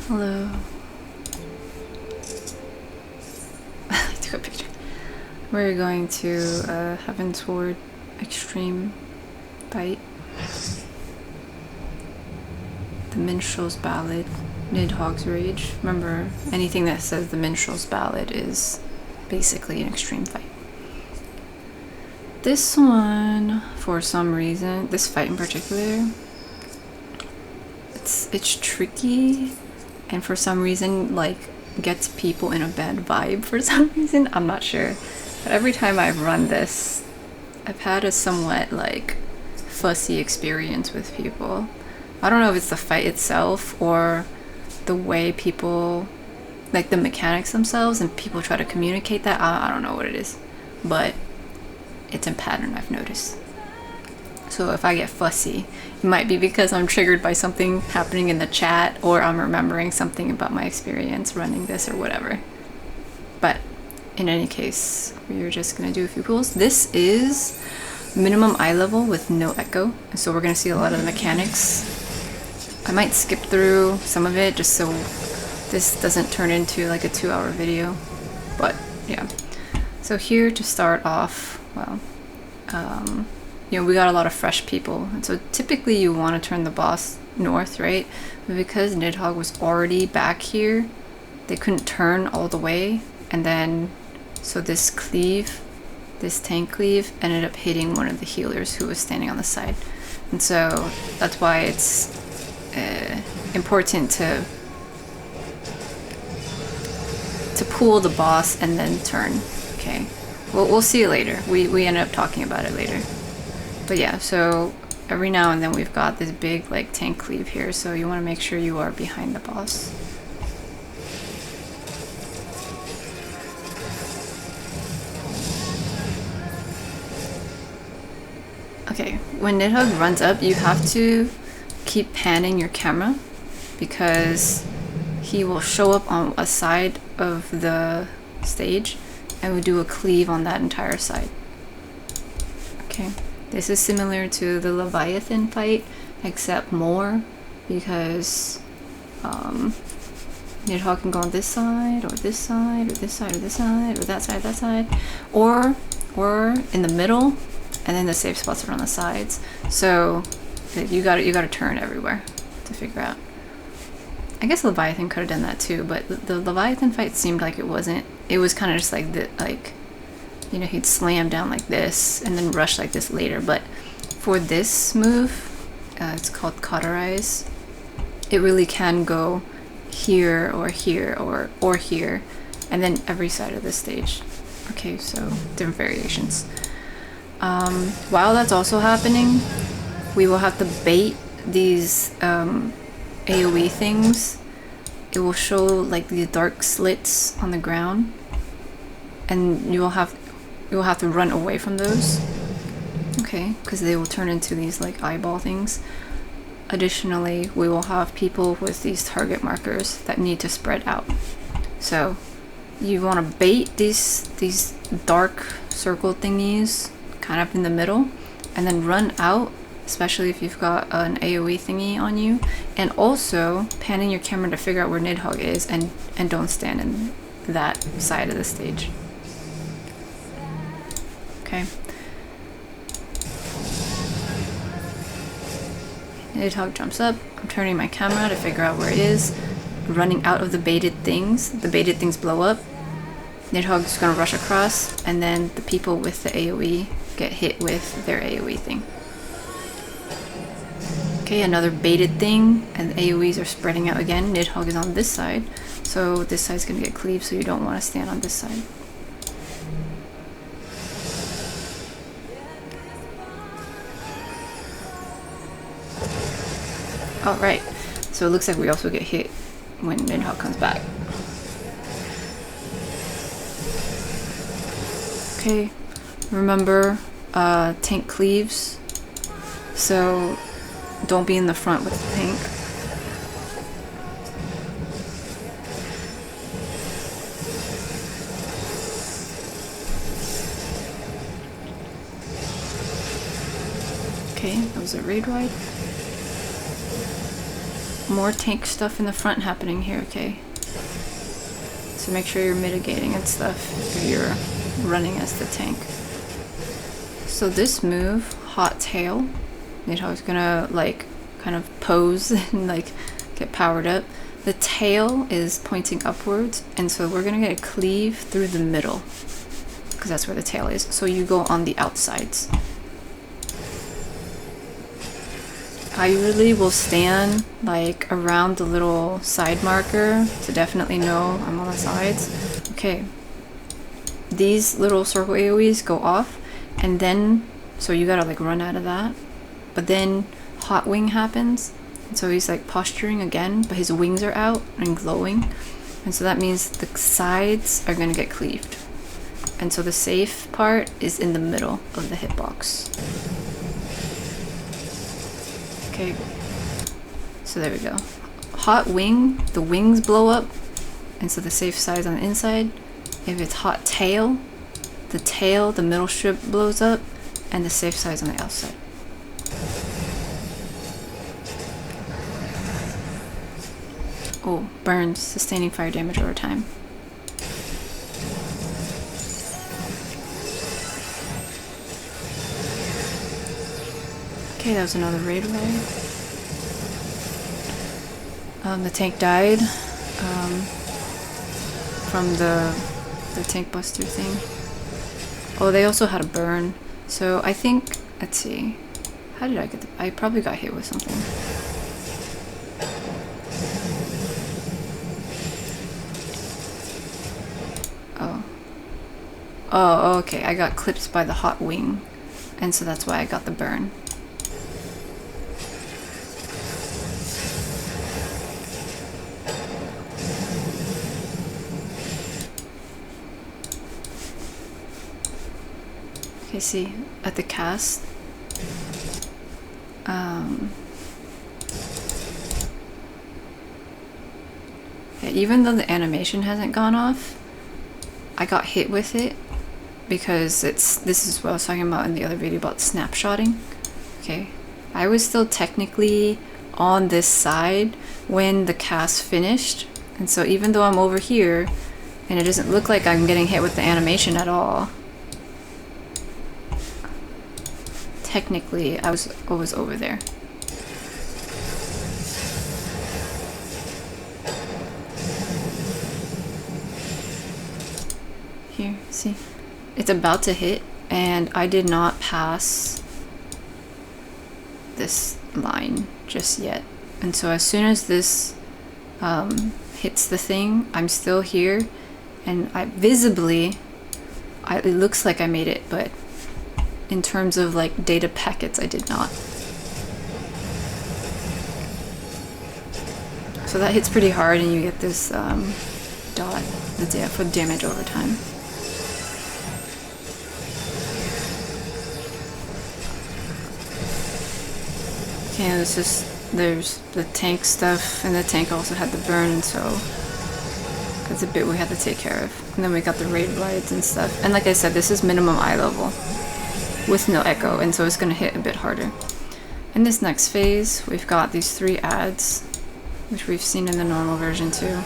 Hello. I took a picture. We're going to Heavensward extreme fight. The Minstrel's Ballad, Nidhogg's Rage. Remember, anything that says the Minstrel's Ballad is basically an extreme fight. This one, for some reason, this fight in particular, it's tricky, and for some reason, like, gets people in a bad vibe for some reason. I'm not sure. But every time I've run this, I've had a somewhat, like, fussy experience with people. I don't know if it's the fight itself or the way people, like the mechanics themselves, and people try to communicate that. I don't know what it is, but it's a pattern I've noticed. So if I get fussy, it might be because I'm triggered by something happening in the chat, or I'm remembering something about my experience running this or whatever. But in any case, we're just gonna do a few pulls. This is minimum eye level with no echo, so we're gonna see a lot of the mechanics. I might skip through some of it just so this doesn't turn into like a 2-hour video, but yeah. So here to start off, well, you know, we got a lot of fresh people, and so typically you want to turn the boss north, right? But because Nidhogg was already back here, they couldn't turn all the way, and then so this cleave, this tank cleave, ended up hitting one of the healers who was standing on the side, and so that's why it's important to pull the boss and then turn. Okay, we'll see it later. We end up talking about it later. But yeah, so every now and then we've got this big like tank cleave here, so you want to make sure you are behind the boss. Okay, when Nidhogg runs up, you have to keep panning your camera because he will show up on a side of the stage and we do a cleave on that entire side. Okay, this is similar to the Leviathan fight, except more because Nidhogg can go on this side, or this side, or this side, or this side, or that side, or in the middle, and then the safe spots are on the sides. So you gotta turn everywhere to figure out. I guess Leviathan could have done that too, but the Leviathan fight seemed like it wasn't. It was kind of just like the, you know, he'd slam down like this and then rush like this later. But for this move, it's called Cauterize. It really can go here or here or here, and then every side of the stage. Okay, so different variations. While that's also happening, we will have to bait these AoE things. It will show like the dark slits on the ground, and you will have to run away from those. Okay, because they will turn into these like eyeball things. Additionally, we will have people with these target markers that need to spread out. So you want to bait these dark circle thingies kind of in the middle, and then run out, especially if you've got an AoE thingy on you, and also panning your camera to figure out where Nidhogg is, and don't stand in that side of the stage. Okay. Nidhogg jumps up. I'm turning my camera to figure out where it is, running out of the baited things. The baited things blow up. Nidhogg's gonna rush across, and then the people with the AoE get hit with their AoE thing. Okay, another baited thing, and the AoEs are spreading out again. Nidhogg is on this side, so this side's gonna get cleaved, so you don't want to stand on this side. Alright, so it looks like we also get hit when Nidhogg comes back. Okay, remember tank cleaves, so don't be in the front with the tank. Okay, that was a raid ride. more tank stuff in the front happening here, okay? So make sure you're mitigating and stuff if you're running as the tank. So this move, Hot Tail, Nidhogg's gonna like kind of pose and like get powered up. The tail is pointing upwards, and so we're gonna get a cleave through the middle because that's where the tail is. So you go on the outsides. I usually will stand like around the little side marker to definitely know I'm on the sides. Okay, these little circle AoEs go off, and then so you gotta like run out of that, but then Hot Wing happens, and so he's like posturing again, but his wings are out and glowing, and so that means the sides are gonna get cleaved, and so the safe part is in the middle of the hitbox. Okay, so there we go. Hot Wing, the wings blow up, and so the safe side's on the inside. If it's Hot Tail, the middle strip blows up, and the safe side's on the outside. Oh, burns, sustaining fire damage over time. Okay, that was another raid away. The tank died from the tank buster thing. Oh, they also had a burn. So I think, let's see, how did I get I probably got hit with something. Oh, okay, I got clipped by the Hot Wing, and so that's why I got the burn. Okay, see, at the cast, yeah, even though the animation hasn't gone off, I got hit with it because this is what I was talking about in the other video about snapshotting. Okay, I was still technically on this side when the cast finished, and so even though I'm over here and it doesn't look like I'm getting hit with the animation at all, technically I was over there. Here, see? It's about to hit, and I did not pass this line just yet. And so as soon as this hits the thing, I'm still here, and it looks like I made it, but in terms of like data packets, I did not. So that hits pretty hard, and you get this dot for damage over time. Okay, there's the tank stuff, and the tank also had the burn, and so that's a bit we had to take care of. And then we got the raid blights and stuff. And like I said, this is minimum eye level with no echo, and so it's gonna hit a bit harder. In this next phase, we've got these 3 ads, which we've seen in the normal version too.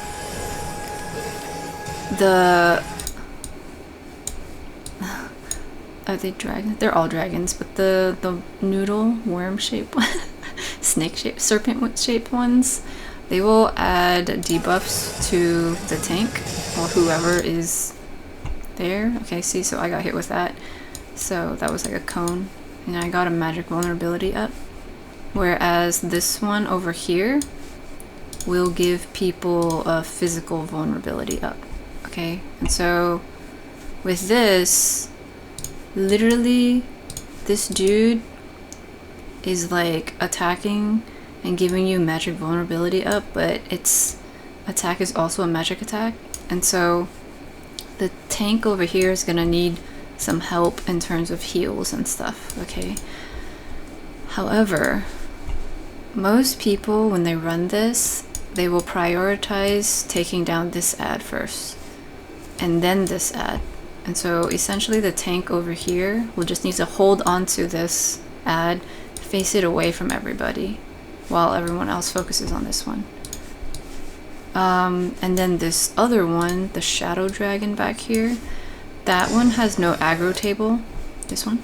Are they dragons? They're all dragons, but the noodle worm shape one, snake shape, serpent shaped ones, they will add debuffs to the tank or whoever is there. Okay, see, so I got hit with that. So that was like a cone, and I got a magic vulnerability up. Whereas this one over here will give people a physical vulnerability up. Okay, and so with this, literally, this dude is like attacking and giving you magic vulnerability up, but its attack is also a magic attack, and so the tank over here is gonna need some help in terms of heals and stuff, okay? However, most people, when they run this, they will prioritize taking down this ad first, and then this ad. And so essentially the tank over here will just need to hold on to this ad, face it away from everybody, while everyone else focuses on this one. And then this other one, the Shadow Dragon back here, that one has no aggro table, this one,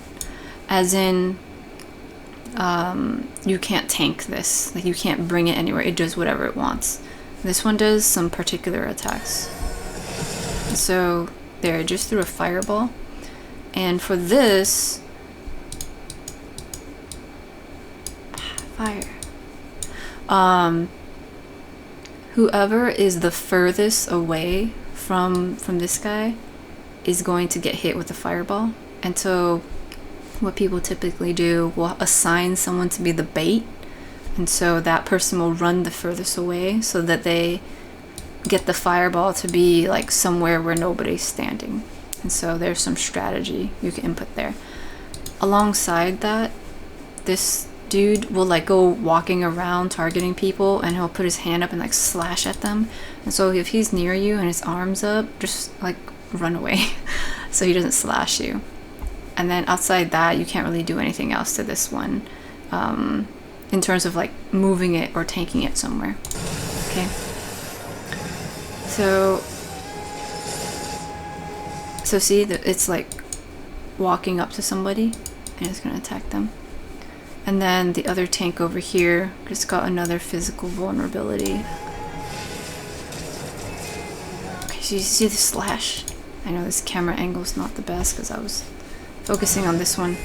as in you can't tank this, like you can't bring it anywhere, it does whatever it wants. This one does some particular attacks. So there, I just threw a fireball, and for this, fire, whoever is the furthest away from this guy is going to get hit with the fireball. And so what people typically do will assign someone to be the bait, and so that person will run the furthest away so that they get the fireball to be like somewhere where nobody's standing. And so there's some strategy you can input there. Alongside that, this dude will like go walking around targeting people, and he'll put his hand up and like slash at them. And so if he's near you and his arm's up, just like run away so he doesn't slash you. And then outside that, you can't really do anything else to this one in terms of like moving it or tanking it somewhere. Okay, so see, it's like walking up to somebody and it's gonna attack them. And then the other tank over here just got another physical vulnerability. Okay, so you see the slash? I know this camera angle's not the best because I was focusing on this one.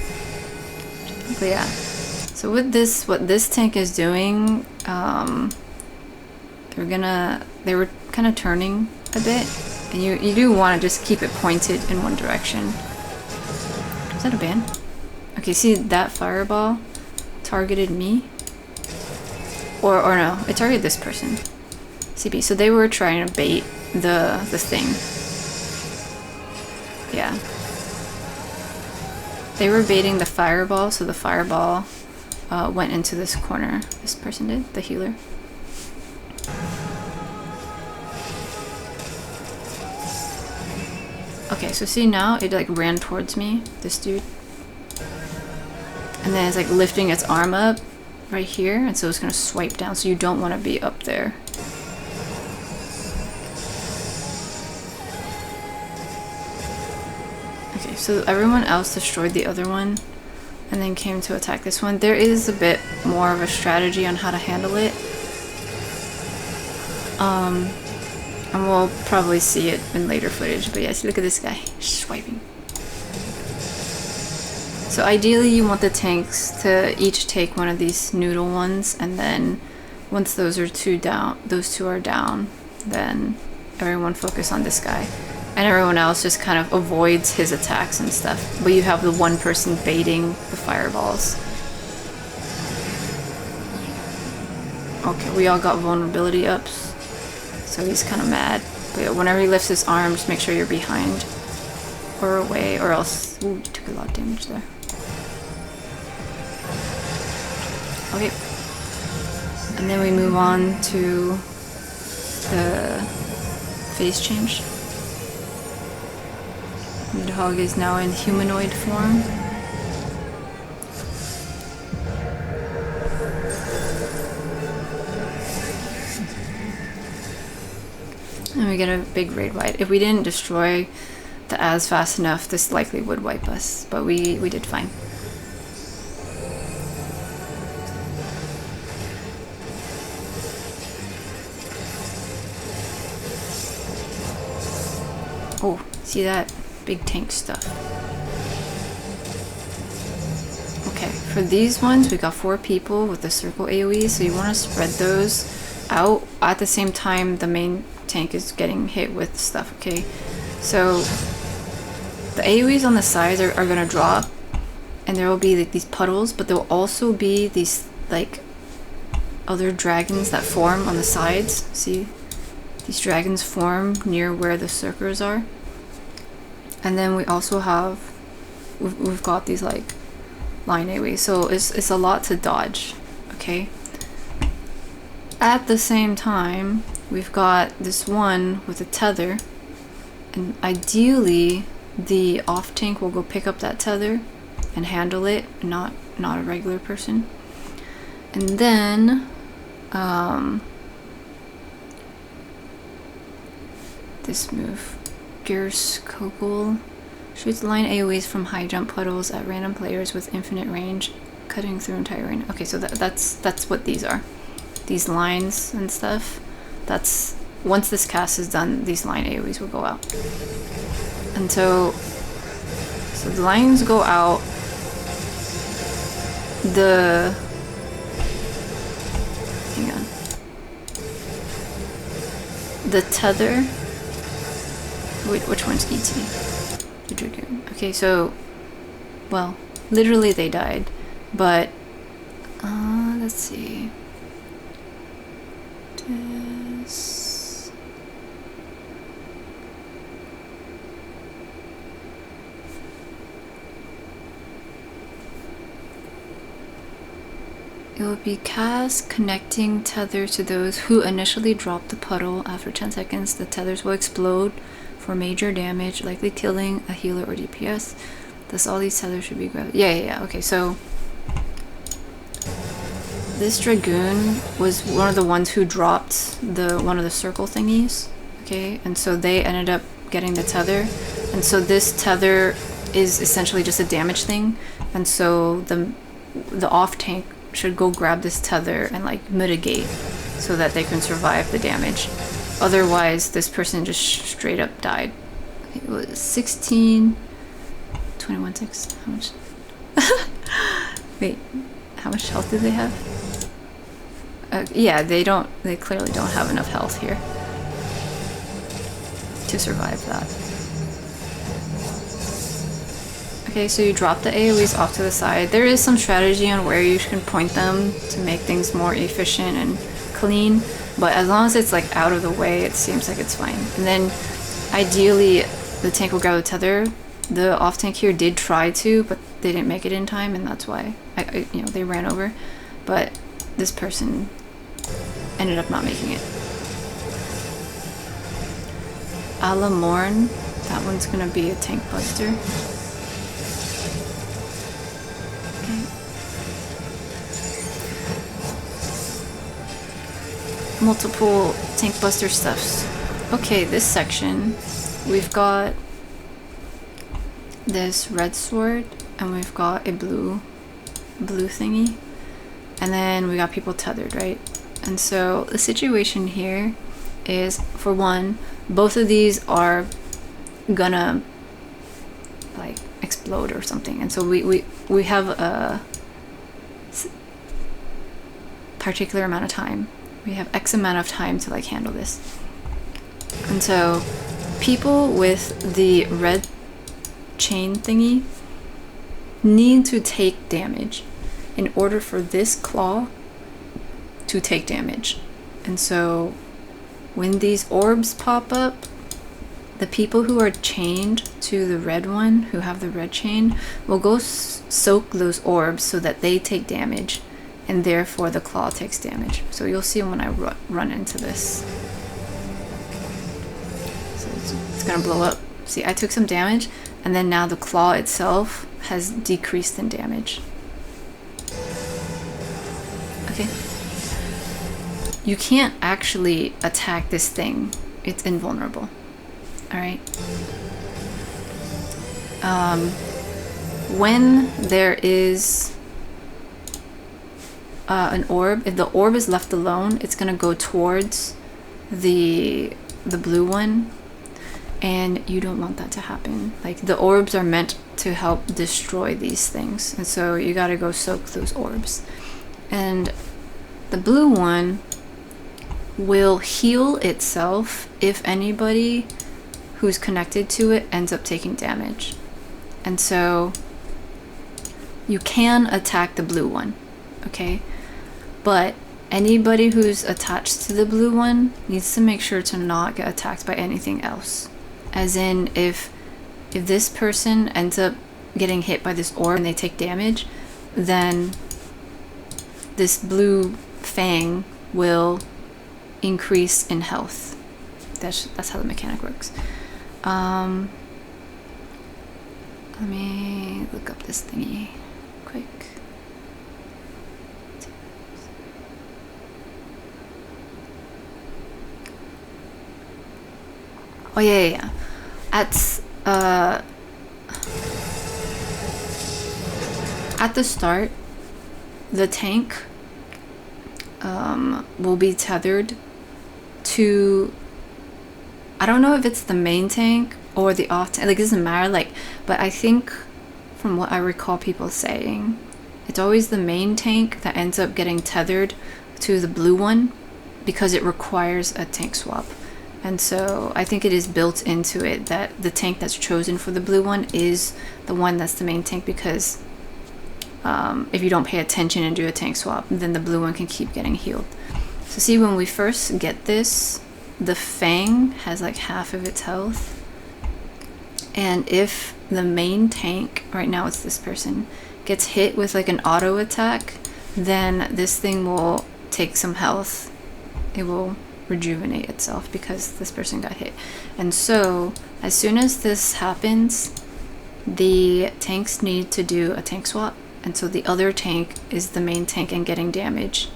But yeah, so with this, what this tank is doing, they were kind of turning a bit, and you do want to just keep it pointed in one direction. Is that a ban? Okay, see that fireball targeted me, or no, it targeted this person, CP. So they were trying to bait the thing. Yeah, they were baiting the fireball, so the fireball went into this corner. This person did, the healer. Okay, so see now it like ran towards me, this dude. And then it's like lifting its arm up right here, and so it's gonna swipe down, so you don't want to be up there. Okay, so everyone else destroyed the other one and then came to attack this one. There is a bit more of a strategy on how to handle it. And we'll probably see it in later footage, but yes, look at this guy, swiping. So ideally you want the tanks to each take one of these noodle ones, and then once those two are down, then everyone focus on this guy. And everyone else just kind of avoids his attacks and stuff. But you have the one person baiting the fireballs. Okay, we all got vulnerability ups. So he's kind of mad. But yeah, whenever he lifts his arm, just make sure you're behind or away, or else... Ooh, you took a lot of damage there. Okay. And then we move on to the phase change. Nidhogg is now in humanoid form. And we get a big raid wipe. If we didn't destroy the Az fast enough, this likely would wipe us, but we did fine. Oh, see that? Big tank stuff. Okay, for these ones, we got 4 people with the circle AoE, so you want to spread those out at the same time the main tank is getting hit with stuff, okay? So the AoEs on the sides are gonna drop, and there will be like these puddles, but there will also be these like other dragons that form on the sides. See? These dragons form near where the circles are. And then we also have, we've got these like line AoE, so it's a lot to dodge, okay? At the same time, we've got this one with a tether, and ideally the off tank will go pick up that tether and handle it, not a regular person. And then this move, Gears Kogel, shoots line AoEs from high jump puddles at random players with infinite range, cutting through entire arena. Okay, so that's what these are. These lines and stuff. That's once this cast is done, these line AoEs will go out. And so the lines go out. Hang on. The tether. Wait, which one's ET? The Dragoon. Okay, so, well, literally they died, but let's see. It will be cast connecting tether to those who initially drop the puddle. After 10 seconds, the tethers will explode for major damage, likely killing a healer or DPS. Thus, all these tethers should be grabbed. Yeah. Okay, so this Dragoon was one of the ones who dropped one of the circle thingies. Okay, and so they ended up getting the tether, and so this tether is essentially just a damage thing, and so the off tank should go grab this tether and like mitigate so that they can survive the damage. Otherwise, this person just straight up died. It was 16, 21 6. How much? Wait, how much health do they have? Yeah, they clearly don't have enough health here to survive that. Okay, so you drop the AoEs off to the side. There is some strategy on where you can point them to make things more efficient and clean, but as long as it's like out of the way, it seems like it's fine. And then ideally the tank will grab the tether. The off tank here did try to, but they didn't make it in time, and that's why they ran over. But this person ended up not making it. Alamorn, that one's gonna be a tank buster. Multiple tank buster stuffs. Okay, this section we've got this red sword and we've got a blue thingy, and then we got people tethered, right? And so the situation here is, for one, both of these are gonna like explode or something, and so we have a particular amount of time. We have X amount of time to like handle this. And so people with the red chain thingy need to take damage in order for this claw to take damage. And so when these orbs pop up, the people who are chained to the red one, who have the red chain, will go soak those orbs so that they take damage, and therefore the claw takes damage. So you'll see when I run into this. So it's gonna blow up. See, I took some damage, and then now the claw itself has decreased in damage. Okay. You can't actually attack this thing. It's invulnerable. Alright. When there is an orb, if the orb is left alone, it's gonna go towards the blue one, and you don't want that to happen. Like, the orbs are meant to help destroy these things, and so you gotta go soak those orbs. And the blue one will heal itself if anybody who's connected to it ends up taking damage. And so you can attack the blue one, okay? But anybody who's attached to the blue one needs to make sure to not get attacked by anything else. As in, if this person ends up getting hit by this orb and they take damage, then this blue fang will increase in health. That's how the mechanic works. Let me look up this thingy quick. Oh yeah. At the start, the tank will be tethered to, I don't know if it's the main tank or the off tank, like it doesn't matter, like, but I think from what I recall people saying, it's always the main tank that ends up getting tethered to the blue one because it requires a tank swap. And so I think it is built into it that the tank that's chosen for the blue one is the one that's the main tank, because if you don't pay attention and do a tank swap, then the blue one can keep getting healed. So see, when we first get this, the Fang has like half of its health. And if the main tank, right now it's this person, gets hit with like an auto attack, then this thing will take some health. It will rejuvenate itself because this person got hit. And so as soon as this happens, the tanks need to do a tank swap. And so the other tank is the main tank and getting damage,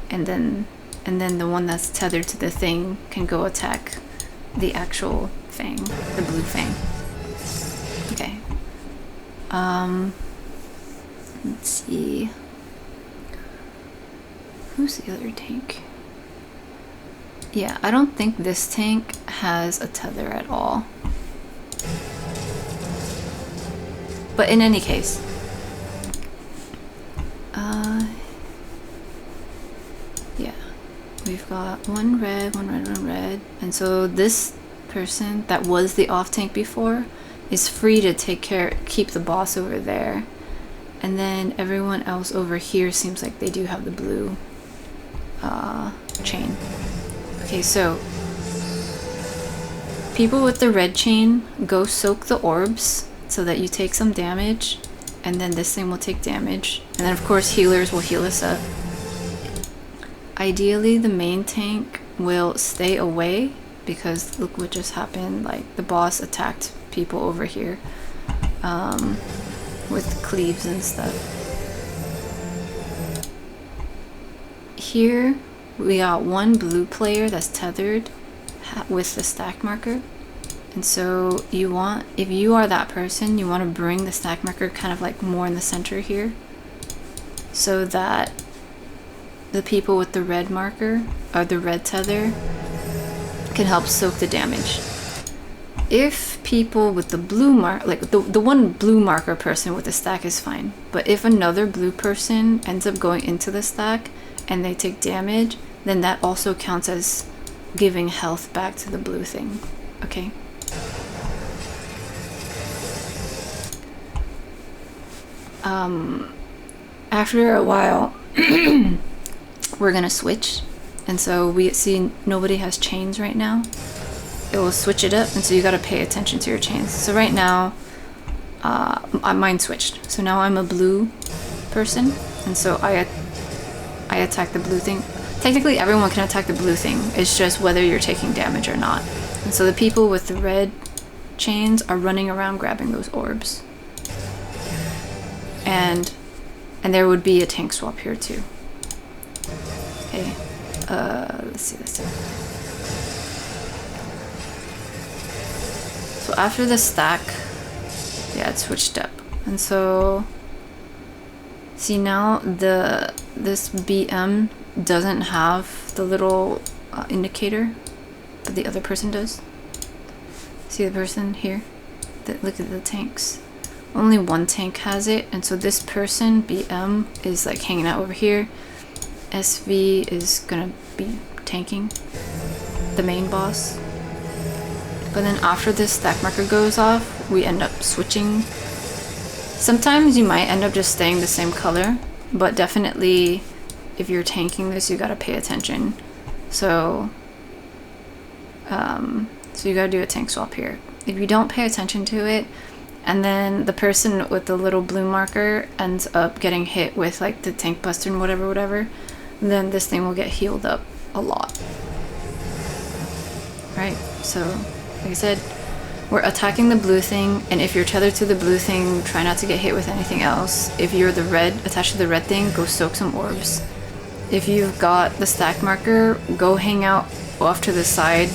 and then the one that's tethered to the thing can go attack the actual Fang, the blue Fang. Okay. Let's see. Who's the other tank? Yeah, I don't think this tank has a tether at all. But in any case, yeah, we've got one red, and so this person that was the off tank before is free to keep the boss over there, and then everyone else over here seems like they do have the blue chain. Okay, so people with the red chain, go soak the orbs so that you take some damage, and then this thing will take damage, and then of course healers will heal us up. Ideally the main tank will stay away, because look what just happened, like the boss attacked people over here with cleaves and stuff. Here we got one blue player that's tethered with the stack marker. And so you want, if you are that person, you want to bring the stack marker kind of like more in the center here, so that the people with the red marker, or the red tether, can help soak the damage. If people with the blue mark, like the one blue marker person with the stack is fine, but if another blue person ends up going into the stack and they take damage, then that also counts as giving health back to the blue thing, okay? After a while, we're gonna switch, and so we see nobody has chains right now. It will switch it up, and so you gotta pay attention to your chains. So right now, mine switched. So now I'm a blue person, and so I attack the blue thing. Technically, everyone can attack the blue thing. It's just whether you're taking damage or not. And so the people with the red chains are running around grabbing those orbs. And there would be a tank swap here too. Okay, let's see. So after the stack, yeah, it switched up. And so, see now this BM doesn't have the little indicator, but the other person does. See the person here? Look at the tanks. Only one tank has it, and so this person, BM, is like hanging out over here. SV is gonna be tanking the main boss. But then after this stack marker goes off, we end up switching. Sometimes you might end up just staying the same color, but definitely if you're tanking this, you gotta pay attention. So, so you gotta do a tank swap here. If you don't pay attention to it, and then the person with the little blue marker ends up getting hit with like the tank buster and whatever, then this thing will get healed up a lot. Right? So, like I said, we're attacking the blue thing, and if you're tethered to the blue thing, try not to get hit with anything else. If you're the red, attached to the red thing, go soak some orbs. If you've got the stack marker, go hang out off to the side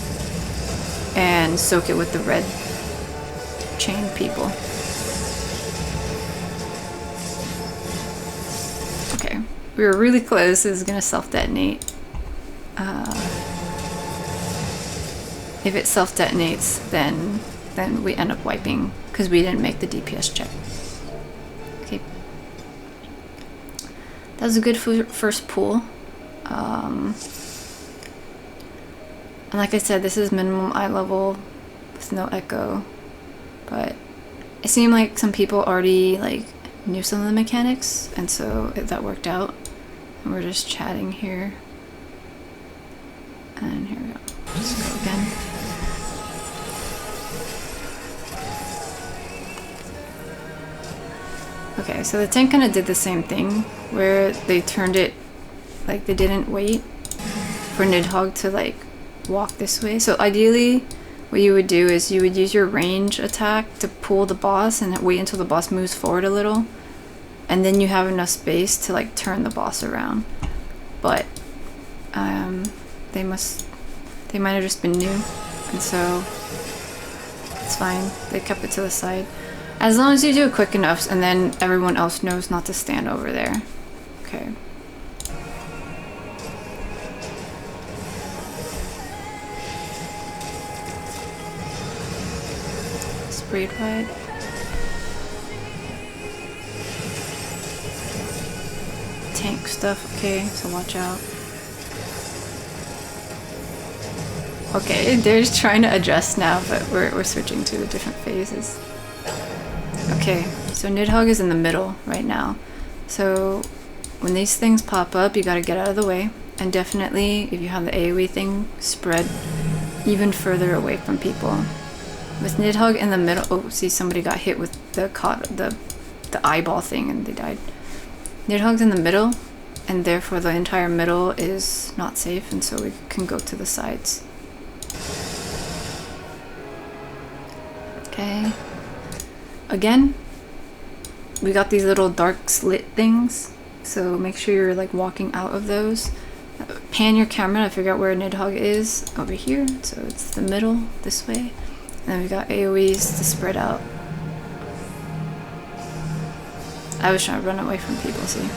and soak it with the red chain people. Okay, we were really close. This is gonna self-detonate. If it self-detonates, then we end up wiping because we didn't make the DPS check. Okay, that was a good first pull. And like I said, this is minimum eye level with no echo, but it seemed like some people already like knew some of the mechanics, and so that worked out. And we're just chatting here, and here we go. Just go again. Okay, so the tank kind of did the same thing, where they turned it, like they didn't wait for Nidhogg to like walk this way. So ideally, what you would do is you would use your range attack to pull the boss and wait until the boss moves forward a little, and then you have enough space to like turn the boss around. But they might have just been new, and so it's fine. They kept it to the side. As long as you do it quick enough, and then everyone else knows not to stand over there. Okay. Sprayed wide. Tank stuff, okay, so watch out. Okay, they're just trying to adjust now, but we're switching to the different phases. Okay, so Nidhogg is in the middle right now. So when these things pop up, you gotta get out of the way. And definitely, if you have the AoE thing, spread even further away from people. With Nidhogg in the middle, oh, see, somebody got hit with the eyeball thing and they died. Nidhogg's in the middle, and therefore the entire middle is not safe, and so we can go to the sides. Okay. Again, we got these little dark slit things, so make sure you're like walking out of those. Pan your camera to figure out where Nidhogg is over here, so it's the middle this way. And then we got AoEs to spread out. I was trying to run away from people, see?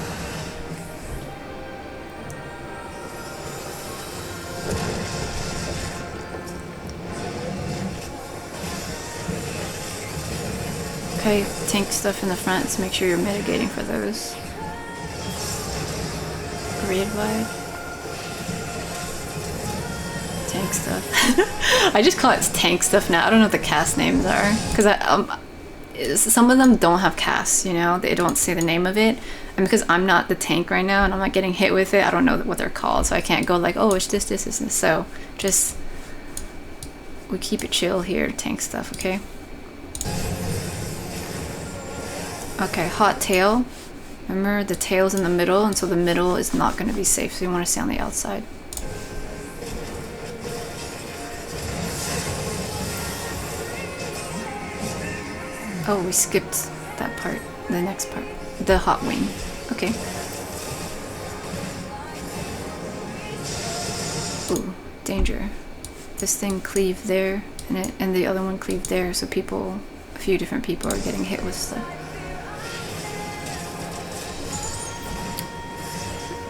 Okay, tank stuff in the front, so make sure you're mitigating for those. Raid wide. Tank stuff. I just call it tank stuff now. I don't know what the cast names are, because some of them don't have casts, you know? They don't say the name of it. And because I'm not the tank right now and I'm not getting hit with it, I don't know what they're called, so I can't go like, oh, it's this, and this. So just, we keep it chill here, tank stuff, okay? Okay, hot tail. Remember, the tail's in the middle, and so the middle is not going to be safe, so you want to stay on the outside. Oh, we skipped that part, the next part. The hot wing. Okay. Ooh, danger. This thing cleaved there, and the other one cleaved there, so a few different people are getting hit with stuff.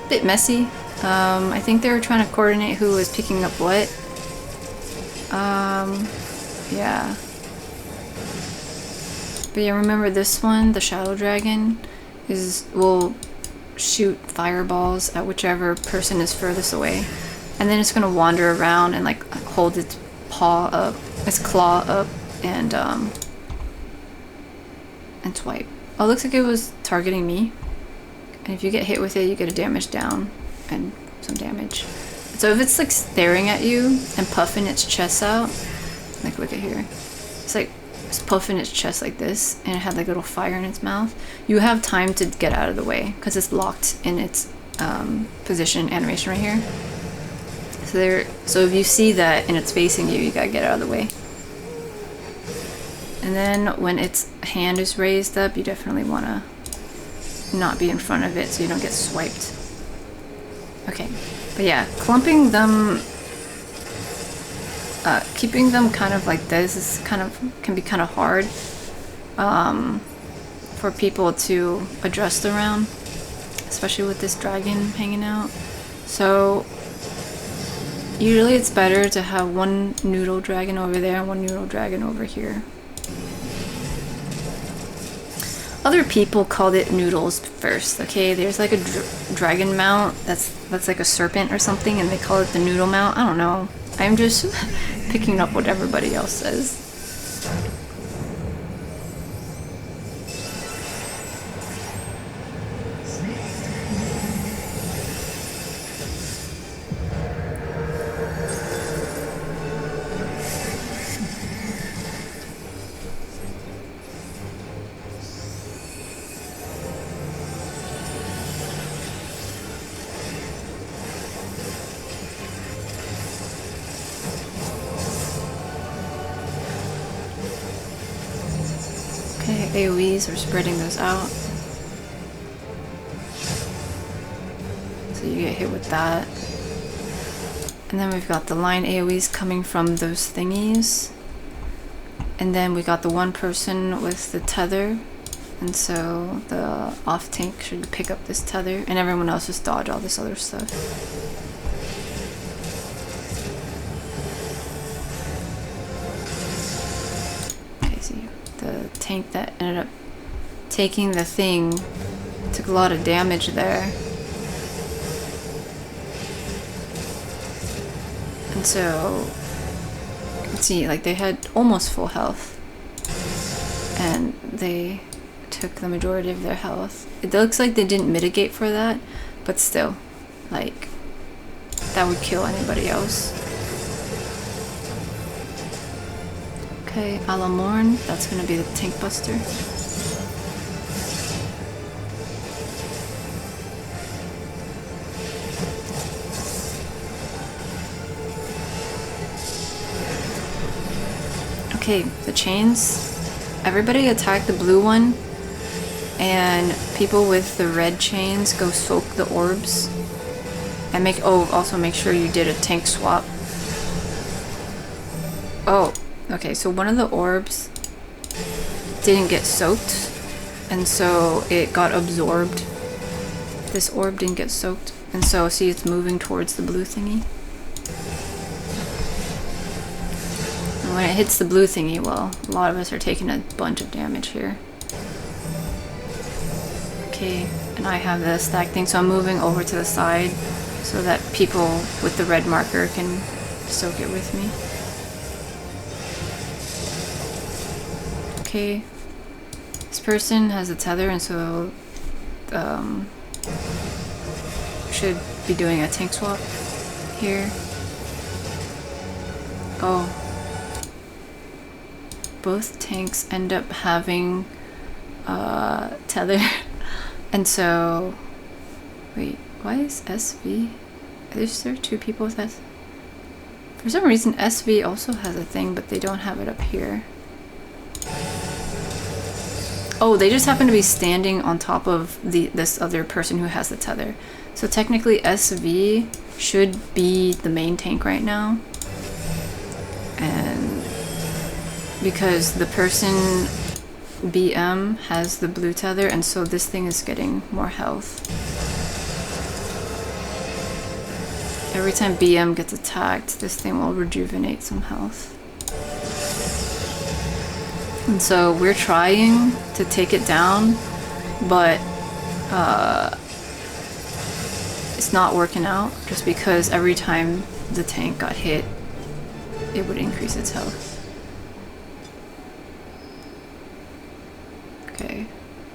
Bit messy. I think they were trying to coordinate who was picking up what. Yeah. But yeah, remember this one, the Shadow Dragon, will shoot fireballs at whichever person is furthest away. And then it's gonna wander around and like hold its paw up, its claw up, and swipe. Oh, it looks like it was targeting me. And if you get hit with it, you get a damage down and some damage. So if it's like staring at you and puffing its chest out, like look at here, it's like it's puffing its chest like this, and it had like a little fire in its mouth. You have time to get out of the way because it's locked in its position animation right here. So if you see that and it's facing you, you gotta get out of the way. And then when its hand is raised up, you definitely wanna not be in front of it so you don't get swiped. Okay, but yeah, clumping them keeping them kind of like this is can be kind of hard for people to adjust around, especially with this dragon hanging out. So usually it's better to have one noodle dragon over there and one noodle dragon over here. Other people called it noodles first, okay? There's like a dragon mount that's like a serpent or something, and they call it the noodle mount. I don't know. I'm just picking up what everybody else says. AoEs are spreading those out. So you get hit with that. And then we've got the line AoEs coming from those thingies. And then we got the one person with the tether. And so the off tank should pick up this tether, and everyone else just dodge all this other stuff. The tank that ended up taking the thing took a lot of damage there. And so you can see like they had almost full health and they took the majority of their health. It looks like they didn't mitigate for that, but still, like, that would kill anybody else. Okay, Alamorn, that's gonna be the tank buster. Okay, the chains. Everybody attack the blue one, and people with the red chains go soak the orbs. And also make sure you did a tank swap. Oh. Okay, so one of the orbs didn't get soaked, and so it got absorbed. This orb didn't get soaked, and so see it's moving towards the blue thingy. And when it hits the blue thingy, well, a lot of us are taking a bunch of damage here. Okay, and I have the stack thing, so I'm moving over to the side so that people with the red marker can soak it with me. Okay, this person has a tether, and so should be doing a tank swap here. Oh, both tanks end up having tether, and so wait, why is SV? Is there two people with that? For some reason, SV also has a thing, but they don't have it up here. Oh, they just happen to be standing on top of this other person who has the tether. So technically SV should be the main tank right now. And because the person BM has the blue tether, and so this thing is getting more health. Every time BM gets attacked, this thing will rejuvenate some health. And so we're trying to take it down, but it's not working out just because every time the tank got hit, it would increase its health. Okay,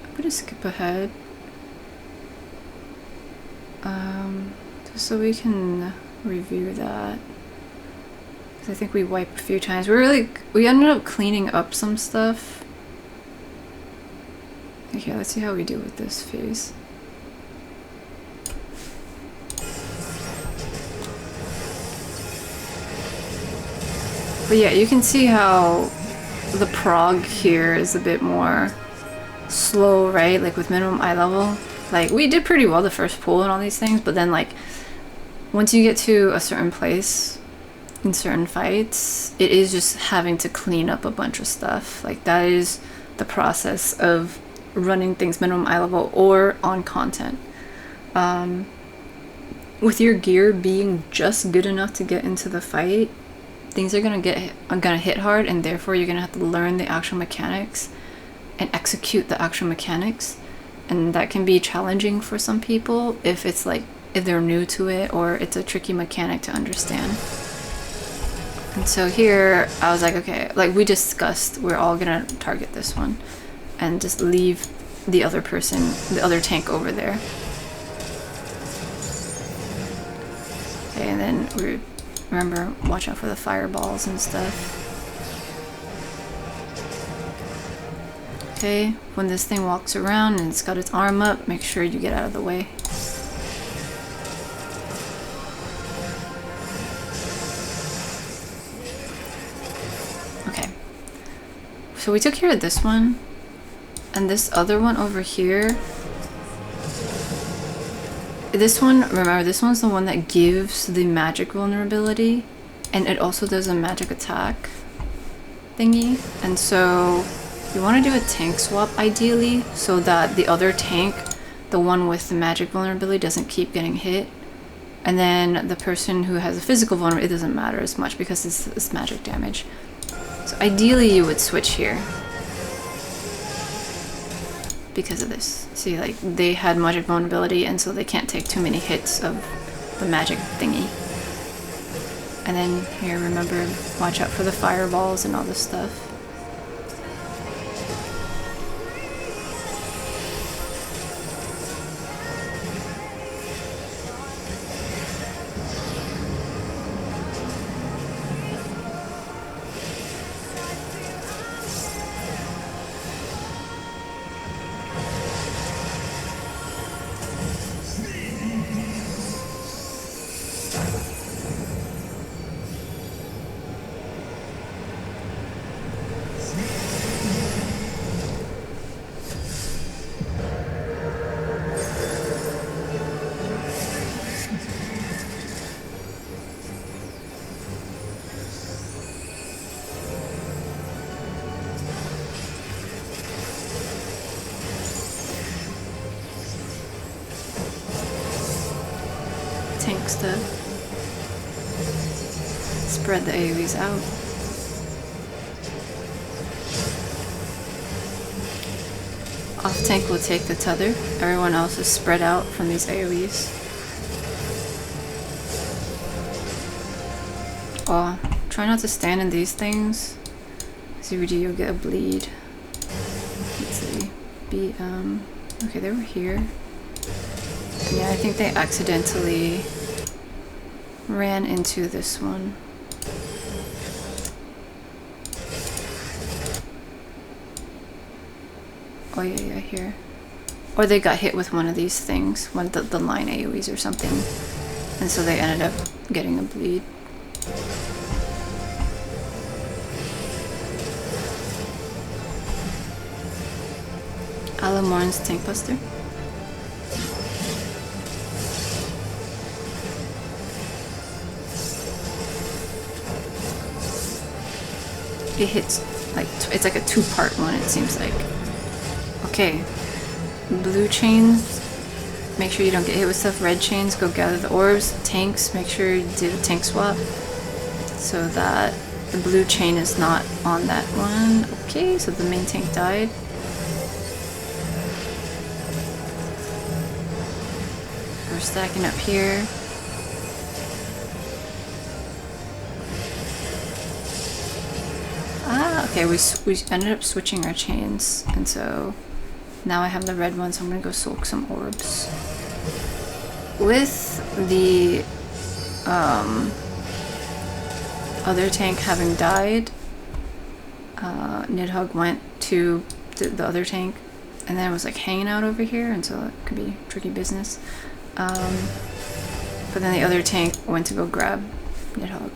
I'm gonna skip ahead. Just so we can review that. I think we wiped a few times. We ended up cleaning up some stuff. Okay, let's see how we do with this phase. But yeah, you can see how the prog here is a bit more slow, right? Like with minimum eye level. Like, we did pretty well the first pull and all these things, but then like once you get to a certain place, in certain fights, it is just having to clean up a bunch of stuff. Like, that is the process of running things minimum eye level or on content. With your gear being just good enough to get into the fight, things are gonna hit hard, and therefore you're gonna have to learn the actual mechanics and execute the actual mechanics, and that can be challenging for some people if they're new to it or it's a tricky mechanic to understand. And so here I was like, okay, like we discussed, we're all gonna target this one and just leave the other tank over there. Okay, and then remember, watch out for the fireballs and stuff. Okay, when this thing walks around and it's got its arm up, make sure you get out of the way. Okay, so we took care of this one, and this other one over here, this one, remember, this one's the one that gives the magic vulnerability, and it also does a magic attack thingy. And so you want to do a tank swap ideally, so that the other tank, the one with the magic vulnerability, doesn't keep getting hit, and then the person who has a physical vulnerability, it doesn't matter as much because it's magic damage. So ideally you would switch here because of this. See, like, they had magic vulnerability, and so they can't take too many hits of the magic thingy. And then here, remember, watch out for the fireballs and all this stuff. Tank stuff. Spread the AoEs out. Off tank will take the tether. Everyone else is spread out from these AoEs. Oh, try not to stand in these things. See, you'll get a bleed. Let's see. Okay, they were here. Yeah, I think they accidentally ran into this one. Oh yeah, here. Or they got hit with one of these things, one of the line AoEs or something, and so they ended up getting a bleed. Alamorn's Tank Buster. It hits, like, it's like a two-part one, it seems like. Okay, blue chains, make sure you don't get hit with stuff. Red chains, go gather the orbs. Tanks, make sure you do a tank swap so that the blue chain is not on that one. Okay, so the main tank died. We're stacking up here. Okay, we ended up switching our chains, and so now I have the red one, so I'm gonna go soak some orbs. With the other tank having died, Nidhogg went to the other tank, and then it was like hanging out over here, and so it could be tricky business. But then the other tank went to go grab Nidhogg.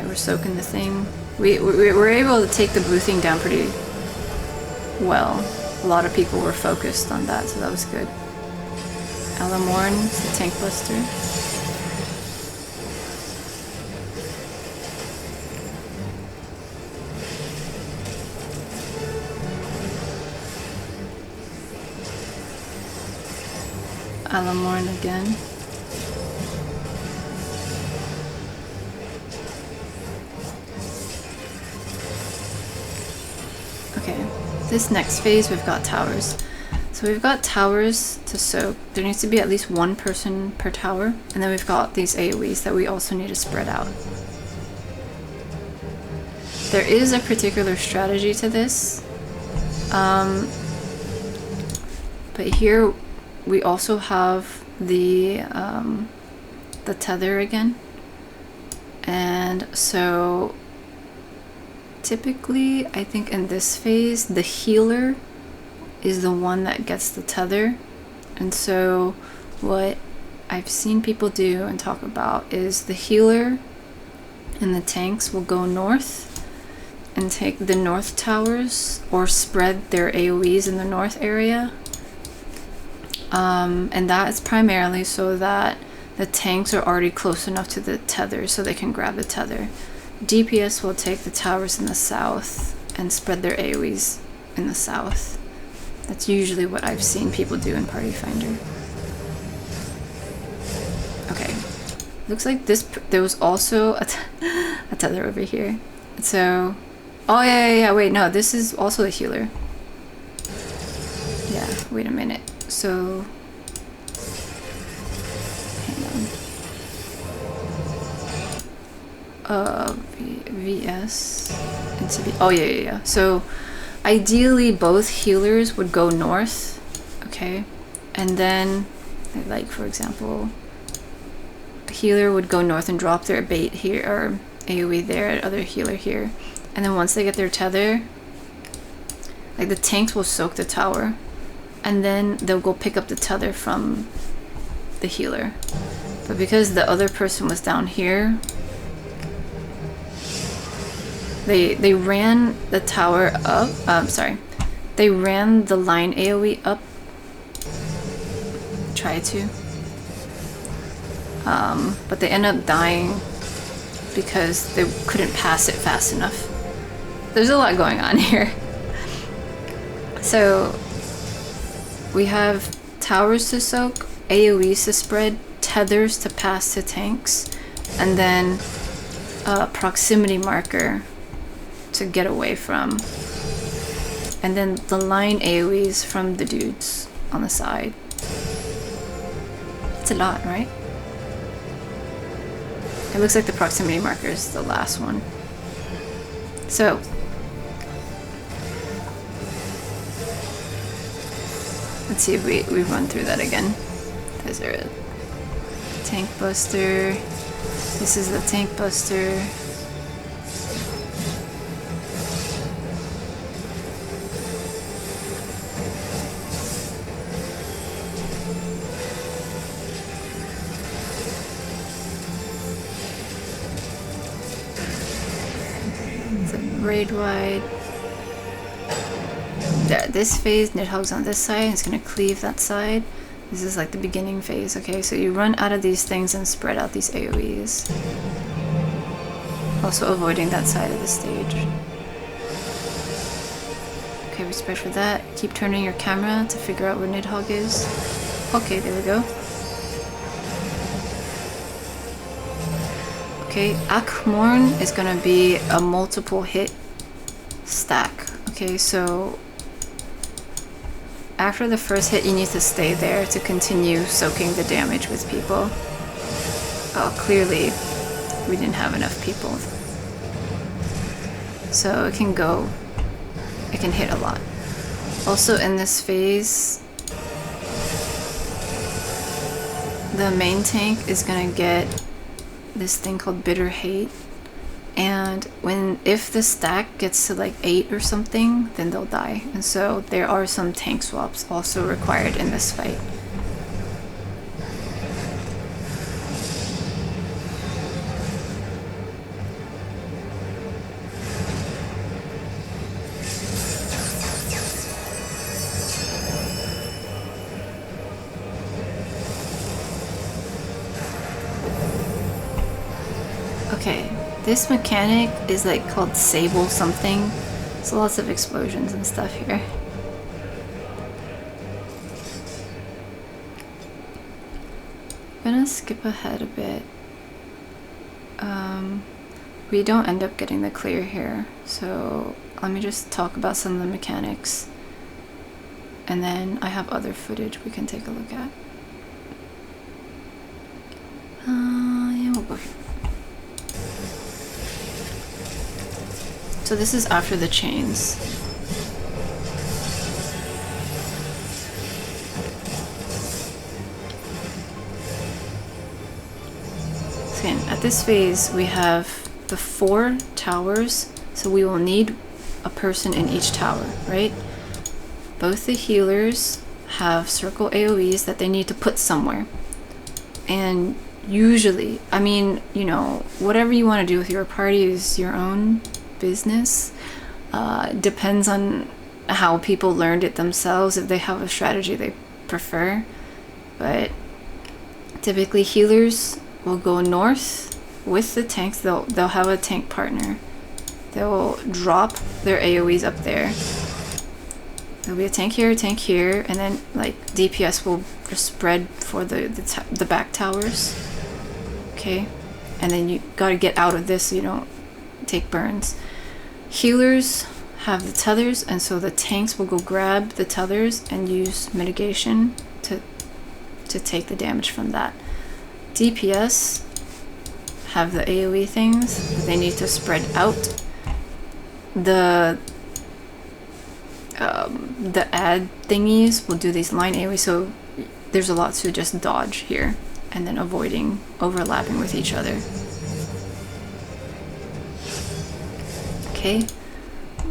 We're soaking the thing. We were able to take the blue thing down pretty well. A lot of people were focused on that, so that was good. Alamorn, the Tank Buster. Alamorn again. Okay, this next phase we've got towers. So we've got towers to soak. There needs to be at least one person per tower. And then we've got these AoEs that we also need to spread out. There is a particular strategy to this. But here we also have the tether again. And so typically, I think in this phase, the healer is the one that gets the tether. And so what I've seen people do and talk about is the healer and the tanks will go north and take the north towers or spread their AoEs in the north area. And that is primarily so that the tanks are already close enough to the tether so they can grab the tether. DPS will take the towers in the south and spread their AoEs in the south. That's usually what I've seen people do in Party Finder. Okay, looks like there was also a tether over here. So, oh yeah, wait, no, this is also a healer. Yeah, wait a minute. So, hang on. VS into the, oh yeah. So ideally both healers would go north, okay? And then, like for example, a healer would go north and drop their bait here, or AoE there, other healer here. And then once they get their tether, like the tanks will soak the tower, and then they'll go pick up the tether from the healer. But because the other person was down here, they ran the tower up, they ran the line AoE up, tried to, but they ended up dying because they couldn't pass it fast enough. There's a lot going on here. So we have towers to soak, AoEs to spread, tethers to pass to tanks, and then a proximity marker to get away from. And then the line AoEs from the dudes on the side. It's a lot, right? It looks like the proximity marker is the last one. So let's see if we run through that again. Is there a tank buster? This is the tank buster. It's a raid wide. This phase, Nidhogg's on this side, it's gonna cleave that side. This is like the beginning phase, okay? So you run out of these things and spread out these AoEs. Also avoiding that side of the stage. Okay, respect for that. Keep turning your camera to figure out where Nidhogg is. Okay, there we go. Okay, Akmorn is gonna be a multiple hit stack. Okay, so after the first hit, you need to stay there to continue soaking the damage with people. Oh, clearly we didn't have enough people. So it can go, it can hit a lot. Also in this phase, the main tank is gonna get this thing called Bitter Hate. And if the stack gets to like 8 or something, then they'll die. And so there are some tank swaps also required in this fight. Okay. This mechanic is like called Sable something. So lots of explosions and stuff here. gonna skip ahead a bit. We don't end up getting the clear here, so let me just talk about some of the mechanics, and then I have other footage we can take a look at. Yeah, we'll go here. So this is after the chains. So again, at this phase we have the 4 towers, so we will need a person in each tower, right? Both the healers have circle AoEs that they need to put somewhere. And usually, I mean, you know, whatever you want to do with your party is your own business. Depends on how people learned it themselves, if they have a strategy they prefer. But typically healers will go north with the tanks. They'll have a tank partner. They'll drop their AoEs up there. There'll be a tank here, and then like DPS will just spread for the back towers. Okay, and then you gotta get out of this so you don't take burns. Healers have the tethers, and so the tanks will go grab the tethers and use mitigation to take the damage from that. DPS have the AoE things that they need to spread out. The ad thingies will do these line AoE, so there's a lot to just dodge here and then avoiding overlapping with each other. Okay,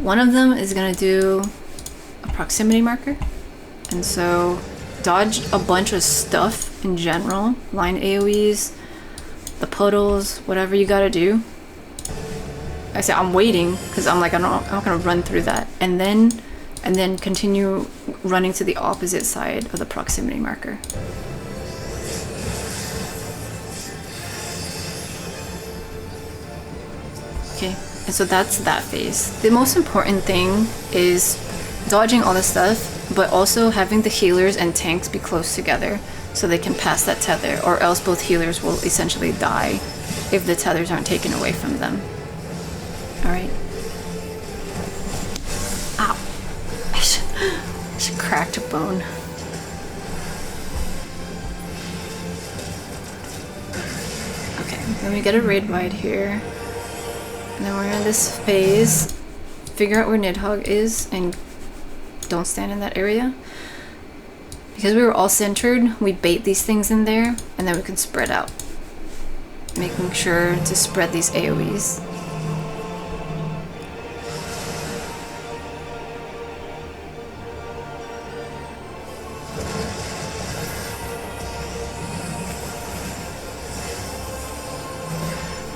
one of them is gonna do a proximity marker, and so dodge a bunch of stuff in general, line AoEs, the puddles, whatever you gotta do. I say I'm waiting because I'm like I'm not gonna run through that, and then continue running to the opposite side of the proximity marker. Okay, and so that's that phase. The most important thing is dodging all the stuff, but also having the healers and tanks be close together so they can pass that tether, or else both healers will essentially die if the tethers aren't taken away from them. Alright. Ow. I should cracked a bone. Okay, then we get a raid wide here. And then we're in this phase. Figure out where Nidhogg is and don't stand in that area. Because we were all centered, we bait these things in there and then we can spread out. Making sure to spread these AoEs.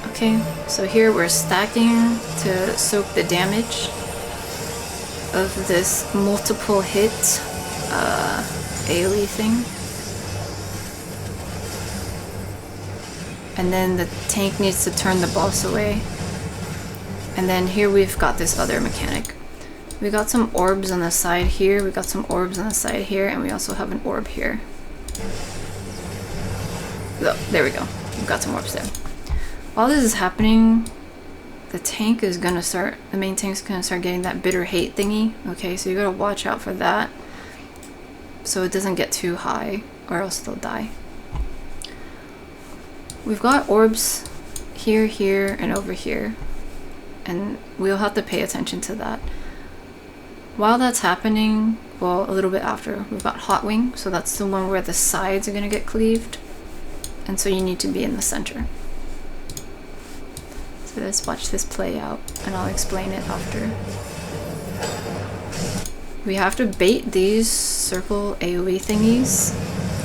Okay, so here we're stacking to soak the damage of this multiple hit AoE thing. And then the tank needs to turn the boss away. And then here we've got this other mechanic. We got some orbs on the side here, we got some orbs on the side here, and we also have an orb here. Oh, there we go. We've got some orbs there. While this is happening, the tank is gonna start, the main tank's gonna start getting that bitter hate thingy. Okay, so you gotta watch out for that so it doesn't get too high or else they'll die. We've got orbs here, here, and over here, and we'll have to pay attention to that. While that's happening, well, a little bit after, we've got hot wing, so that's the one where the sides are gonna get cleaved, and so you need to be in the center. So let's watch this play out, and I'll explain it after. We have to bait these circle AoE thingies,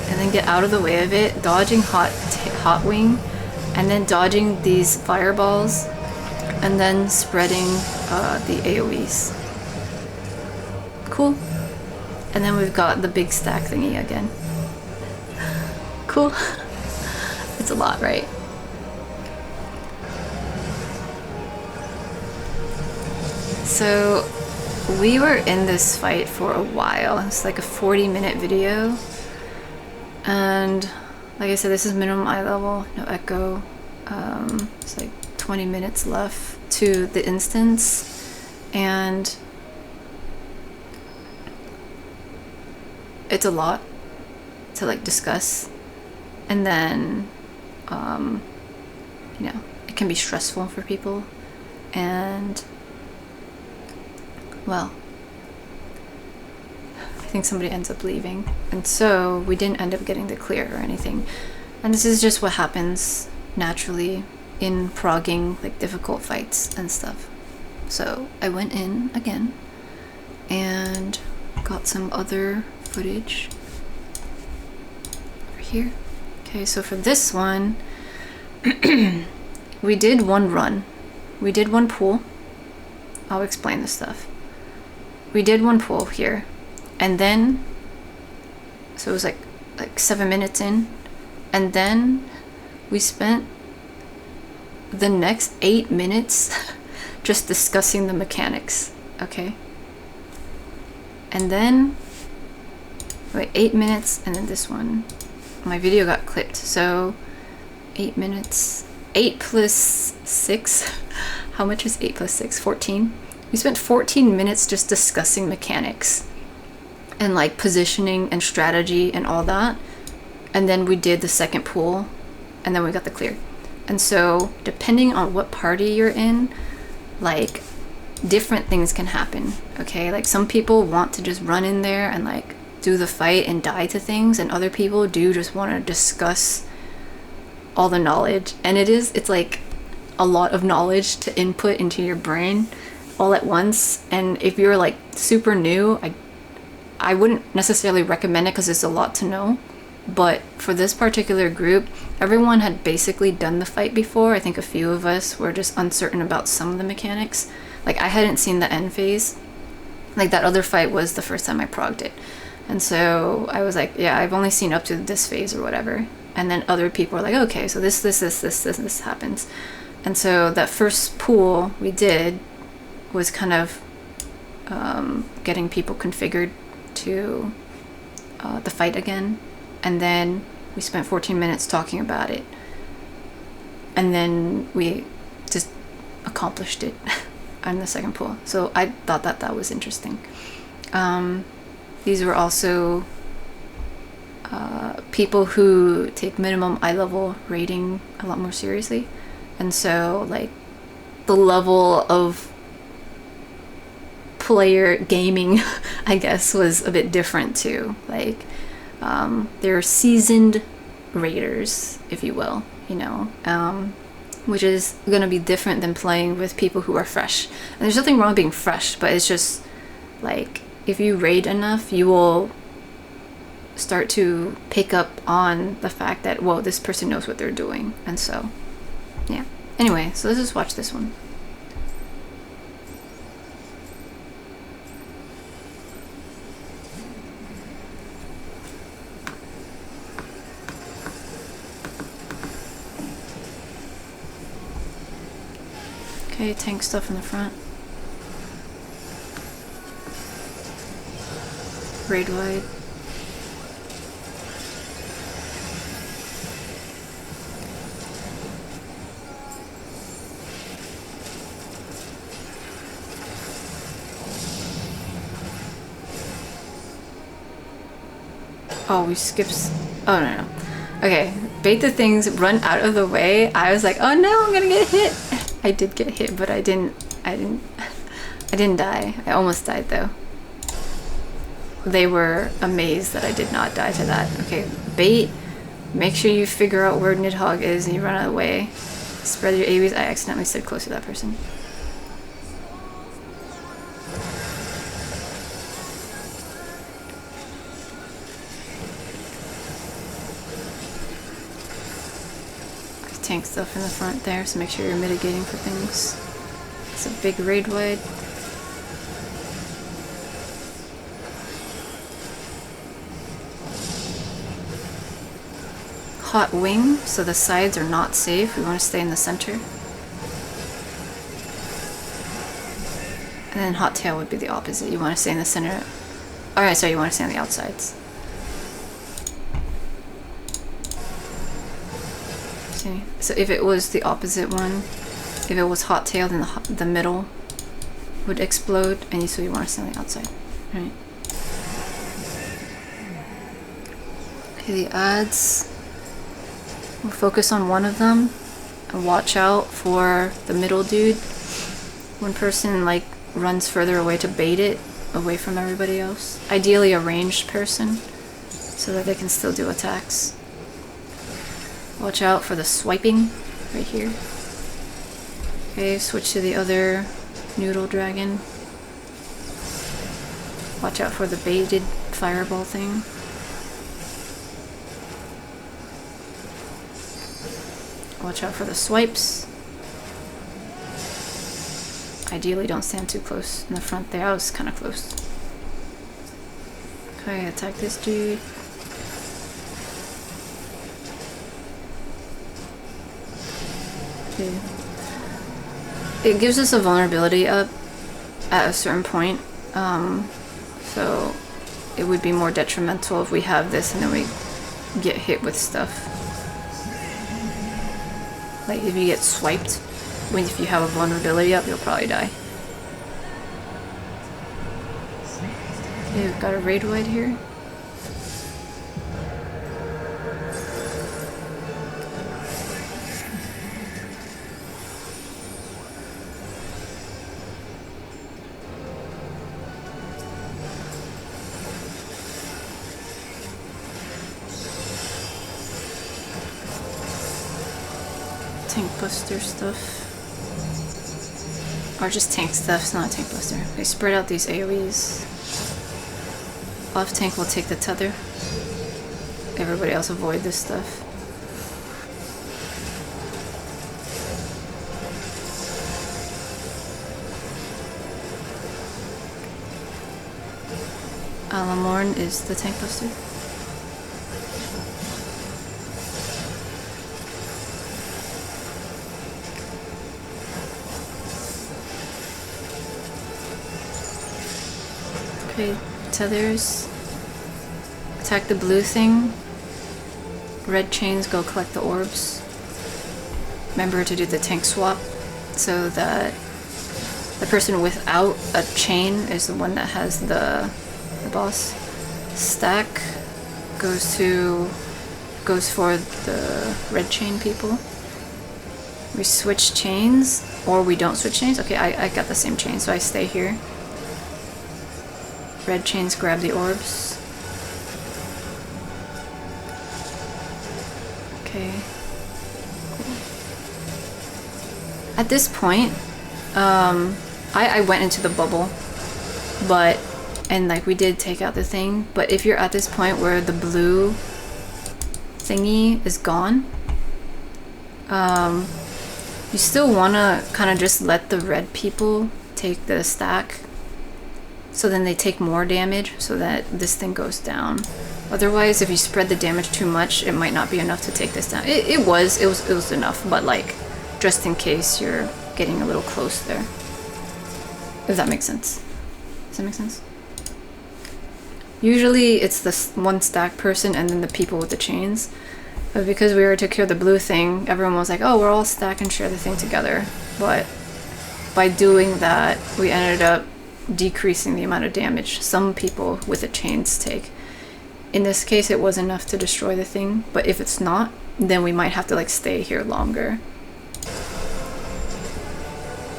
and then get out of the way of it, dodging hot wing, and then dodging these fireballs, and then spreading the AoEs. Cool. And then we've got the big stack thingy again. Cool. It's a lot, right? So we were in this fight for a while. It's like a 40-minute video, and Like I said, this is minimum eye level, no echo. It's like 20 minutes left to the instance, and it's a lot to like discuss, and then you know, it can be stressful for people, and well, I think somebody ends up leaving, and so we didn't end up getting the clear or anything. And this is just what happens naturally in progging like difficult fights and stuff. So I went in again and got some other footage over here. Okay, so for this one, we did one run. We did one pull. I'll explain this stuff. We did one pull here, and then, so it was like 7 minutes in, and then we spent the next 8 minutes just discussing the mechanics, okay? And then, wait, 8 minutes, and then this one, my video got clipped, so 8 minutes, 8 plus 6, how much is 8 plus 6? 14? We spent 14 minutes just discussing mechanics and like positioning and strategy and all that, and then we did the second pool, and then we got the clear. And so depending on what party you're in, like different things can happen, okay? Like some people want to just run in there and like do the fight and die to things, and other people do just want to discuss all the knowledge, and it's like a lot of knowledge to input into your brain all at once. And if you're like super new, I wouldn't necessarily recommend it because it's a lot to know. But for this particular group, everyone had basically done the fight before. I think a few of us were just uncertain about some of the mechanics. Like I hadn't seen the end phase. Like that other fight was the first time I progged it. And so I was like, yeah, I've only seen up to this phase or whatever. And then other people were like, okay, so this happens. And so that first pool we did was kind of getting people configured to the fight again. And then we spent 14 minutes talking about it. And then we just accomplished it on the second pool. So I thought that was interesting. These were also people who take minimum eye level rating a lot more seriously. And so like the level of player gaming, I guess, was a bit different too. Like they're seasoned raiders, if you will, you know, which is going to be different than playing with people who are fresh. And there's nothing wrong with being fresh, but it's just like if you raid enough, you will start to pick up on the fact that, whoa, this person knows what they're doing. And so, yeah. Anyway, so let's just watch this one. Okay, tank stuff in the front. Raid wide. Oh, we skipped. Oh, no. Okay, bait the things, run out of the way. I was like, oh no, I'm gonna get hit. I did get hit, but I didn't die. I almost died though. They were amazed that I did not die to that. Okay, bait. Make sure you figure out where Nidhogg is and you run out of the way. Spread your ABs. I accidentally stood close to that person. Tank stuff in the front there, so make sure you're mitigating for things. It's a big raid wide. Hot wing, so the sides are not safe. We want to stay in the center. And then hot tail would be the opposite. You want to stay in the center. Alright, so you want to stay on the outsides. So if it was the opposite one, if it was hot tail, then the middle would explode, and so you want to stand on the outside, right? Okay, the ads. We'll focus on one of them and watch out for the middle dude. One person like runs further away to bait it away from everybody else. Ideally a ranged person so that they can still do attacks. Watch out for the swiping right here. Okay, switch to the other noodle dragon. Watch out for the baited fireball thing. Watch out for the swipes. Ideally don't stand too close in the front there. I was kind of close. Okay, attack this dude. Okay. It gives us a vulnerability up at a certain point. So it would be more detrimental if we have this and then we get hit with stuff. Like if you get swiped, if you have a vulnerability up, you'll probably die. Okay, we've got a raid wide here. Tank buster stuff. Or just tank stuff, it's not a tank buster. Okay, spread out these AoEs. Off tank will take the tether. Everybody else avoid this stuff. Alamorn is the tank buster. Okay, tethers. Attack the blue thing. Red chains, go collect the orbs. Remember to do the tank swap so that the person without a chain is the one that has the boss. Stack goes for the red chain people. We switch chains, or we don't switch chains. Okay, I got the same chain, so I stay here. Red chains grab the orbs. Okay. Cool. At this point, I went into the bubble, and like we did take out the thing, but if you're at this point where the blue thingy is gone, you still want to kind of just let the red people take the stack, so then they take more damage so that this thing goes down. Otherwise, if you spread the damage too much, it might not be enough to take this down. It was enough, but like just in case you're getting a little close there. If that makes sense. Does that make sense? Usually it's the one stack person and then the people with the chains. But because we were to cure the blue thing, everyone was like, oh, we're all stack and share the thing together. But by doing that, we ended up decreasing the amount of damage some people with the chains take. In this case, it was enough to destroy the thing, but if it's not, then we might have to like stay here longer.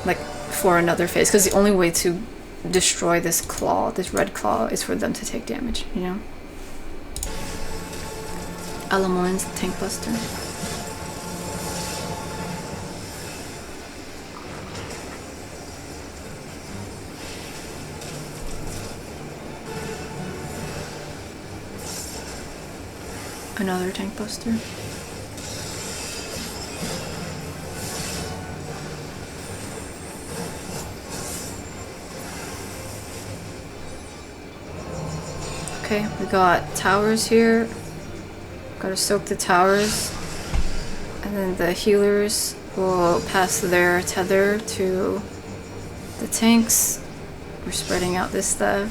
Like for another phase, because the only way to destroy this claw, this red claw, is for them to take damage, you know? Alamorn's the tank buster. Another tank buster. Okay, we got towers here. Gotta soak the towers. And then the healers will pass their tether to the tanks. We're spreading out this stuff.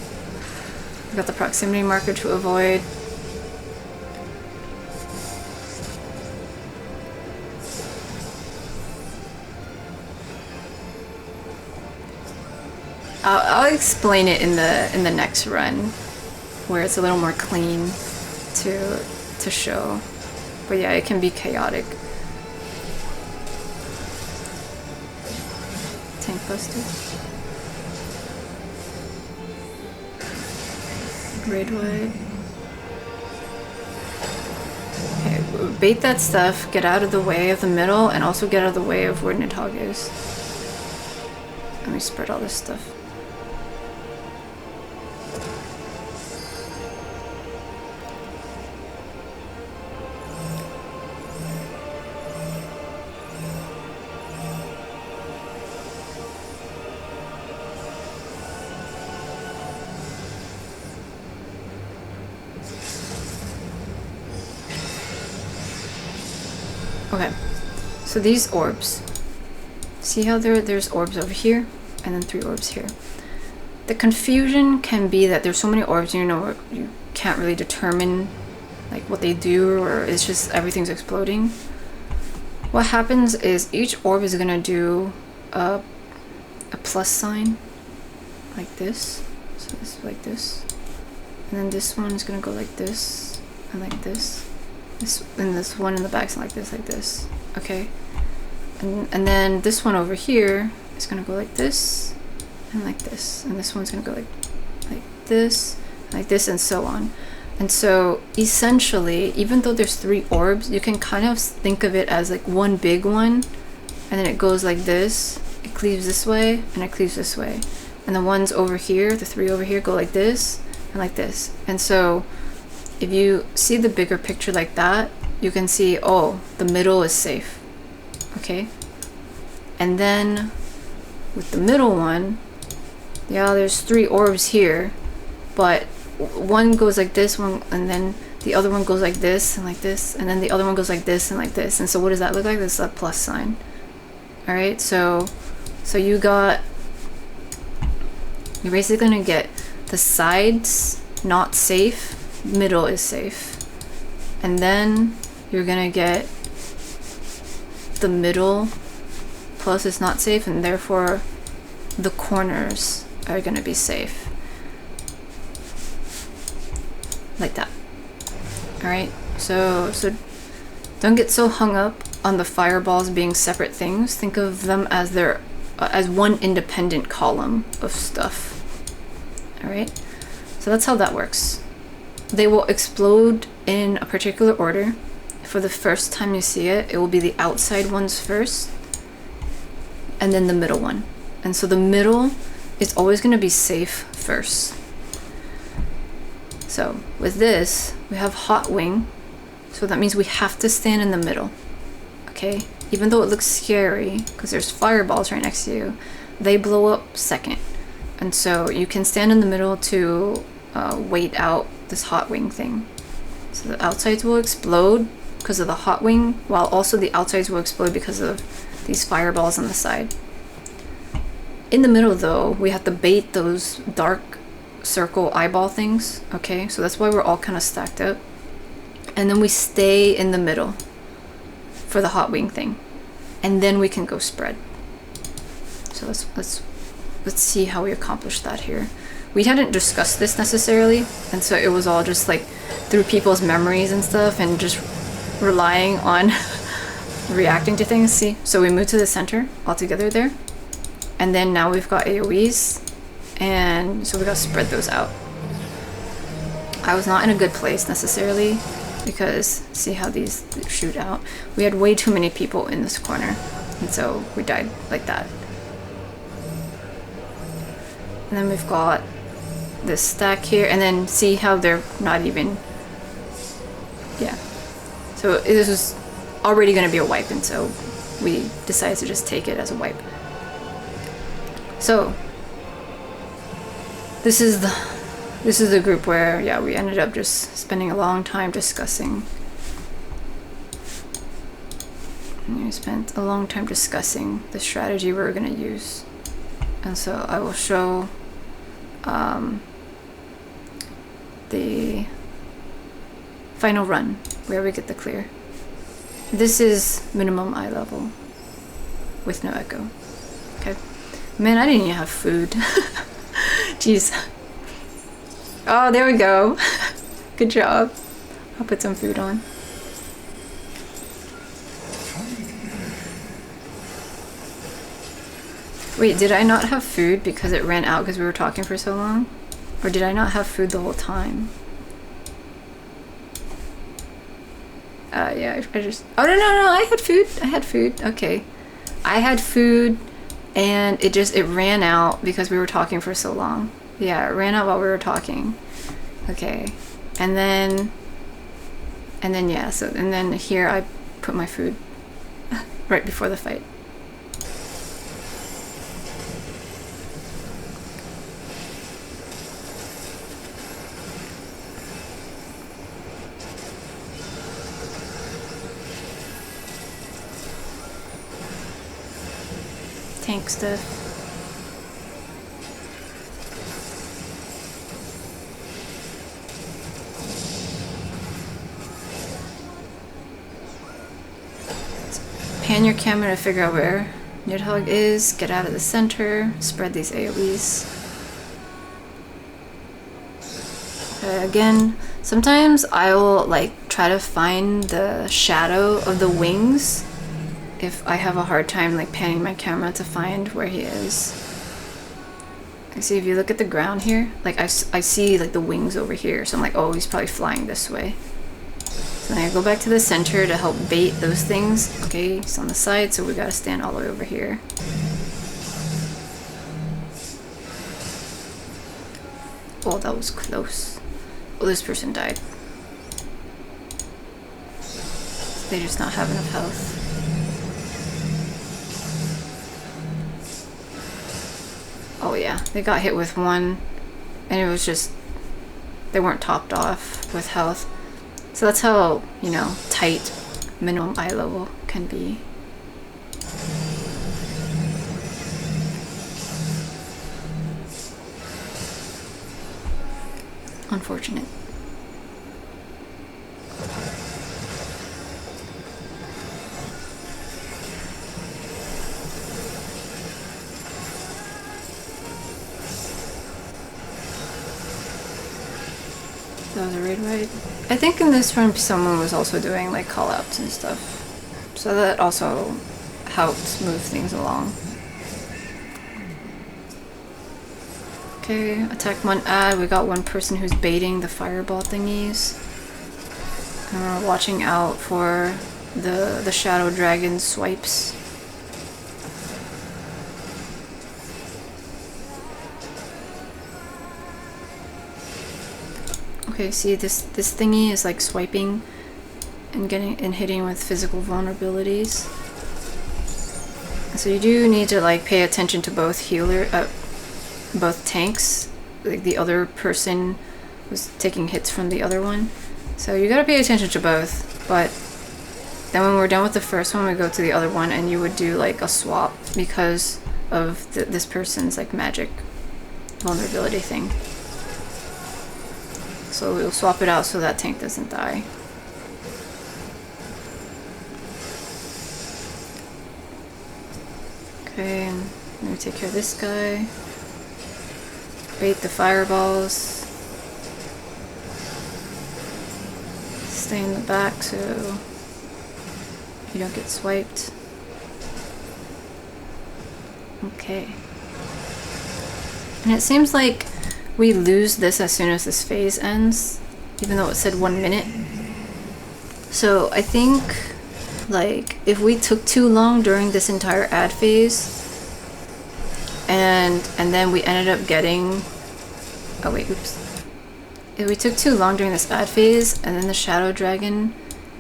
We got the proximity marker to avoid. I'll explain it in the next run, where it's a little more clean to show. But yeah, it can be chaotic. Tank buster. Raid wide. Okay, bait that stuff, get out of the way of the middle, and also get out of the way of where Nidhogg is. Let me spread all this stuff. Okay, so these orbs, see how there's orbs over here and then 3 orbs here. The confusion can be that there's so many orbs, you know, you can't really determine like what they do, or it's just everything's exploding. What happens is each orb is gonna do a plus sign like this. So this is like this, and then this one is gonna go like this and like this. And this one in the back's like this, okay? And then this one over here is gonna go like this, and like this. And this one's gonna go like this, like this, and so on. And so essentially, even though there's 3 orbs, you can kind of think of it as like one big one, and then it goes like this, it cleaves this way, and it cleaves this way. And the ones over here, the 3 over here, go like this, and like this. And so if you see the bigger picture like that, you can see, oh, the middle is safe, okay? And then with the middle one, yeah, there's 3 orbs here, but one goes like this one, and then the other one goes like this, and then the other one goes like this and like this. And so what does that look like? This is a plus sign. All right, so you're basically gonna get the sides not safe, middle is safe, and then you're gonna get the middle plus it's not safe, and therefore the corners are gonna be safe, like that. All right, so don't get so hung up on the fireballs being separate things. Think of them as as one independent column of stuff. All right, so that's how that works. They will explode in a particular order. For the first time you see it, it will be the outside ones first, and then the middle one. And so the middle is always going to be safe first. So with this, we have hot wing, so that means we have to stand in the middle, okay? Even though it looks scary, because there's fireballs right next to you, they blow up second. And so you can stand in the middle to wait out this hot wing thing. So the outsides will explode because of the hot wing, while also the outsides will explode because of these fireballs on the side. In the middle though, we have to bait those dark circle eyeball things, okay? So that's why we're all kind of stacked up. And then we stay in the middle for the hot wing thing. And then we can go spread. So let's see how we accomplish that here. We hadn't discussed this necessarily, and so it was all just like through people's memories and stuff, and just relying on reacting to things. See, so we moved to the center all together there, and then now we've got AoEs, and so we got to spread those out. I was not in a good place necessarily, because see how these shoot out. We had way too many people in this corner, and so we died like that. And then we've got this stack here, and then see how they're not even, yeah. So this was already going to be a wipe, and so we decided to just take it as a wipe. So this is the group where, yeah, we ended up just spending a long time discussing. And we spent a long time discussing the strategy we were going to use. And so I will show the final run where we get the clear. This is minimum eye level with no echo. Okay. Man, I didn't even have food. Jeez. Oh, there we go. Good job. I'll put some food on. Wait, did I not have food because it ran out because we were talking for so long? Or did I not have food the whole time? Yeah, I just... Oh, no, I had food. I had food. Okay. I had food and it ran out because we were talking for so long. Yeah, it ran out while we were talking. Okay. And then yeah, so, and then here I put my food right before the fight. Tank stuff. Pan your camera to figure out where Nidhogg is, get out of the center, spread these AoEs. Again, sometimes I will like try to find the shadow of the wings if I have a hard time like panning my camera to find where he is. I see if you look at the ground here, like I see like the wings over here, so I'm like, oh, he's probably flying this way. So then I go back to the center to help bait those things. Okay, he's on the side, so we gotta stand all the way over here. Oh, that was close. Oh, this person died. They just not have enough health. Oh yeah, they got hit with one, and it was just, they weren't topped off with health. So that's how, you know, tight minimum eye level can be. Unfortunate. That was a raid ride. I think in this run someone was also doing like call-outs and stuff. So that also helped move things along. Okay, attack one ad. We got one person who's baiting the fireball thingies. And we're watching out for the shadow dragon swipes. Okay, see this thingy is like swiping and getting and hitting with physical vulnerabilities. So you do need to like pay attention to both both tanks. Like the other person was taking hits from the other one, so you gotta pay attention to both. But then when we're done with the first one, we go to the other one, and you would do like a swap because of this person's like magic vulnerability thing. So we'll swap it out so that tank doesn't die. Okay, and let me take care of this guy. Bait the fireballs. Stay in the back so you don't get swiped. Okay. And it seems like we lose this as soon as this phase ends, even though it said 1 minute. So I think, like, if we took too long during this entire ad phase, and then we ended up getting, oh wait, oops. If we took too long during this ad phase, and then the shadow dragon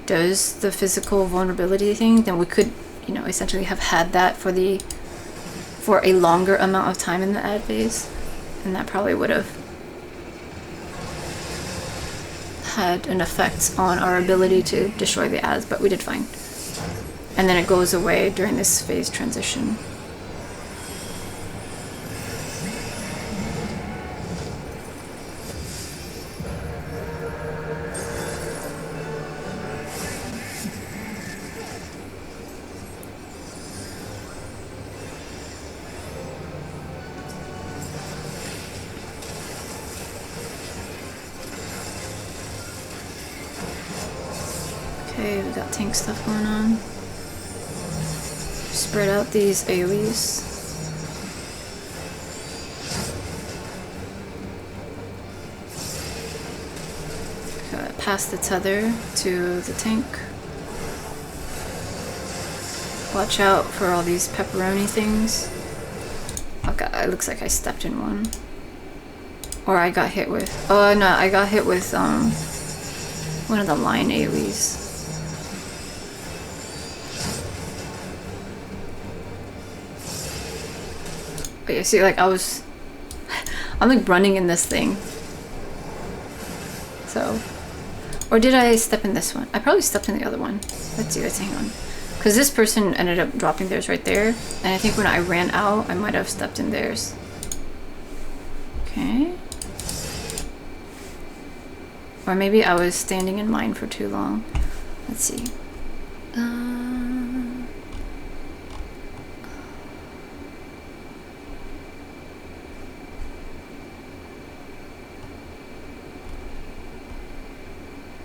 does the physical vulnerability thing, then we could, you know, essentially have had that for a longer amount of time in the ad phase. And that probably would have had an effect on our ability to destroy the ads, but we did fine. And then it goes away during this phase transition. Okay, we got tank stuff going on. Spread out these AoEs. Pass the tether to the tank. Watch out for all these pepperoni things. Okay, it looks like I stepped in one. Or I got hit with... Oh no, I got hit with one of the line AoEs. But you see, like I'm like running in this thing. So... Or did I step in this one? I probably stepped in the other one. Let's see, hang on. Because this person ended up dropping theirs right there. And I think when I ran out, I might have stepped in theirs. Okay. Or maybe I was standing in mine for too long. Let's see.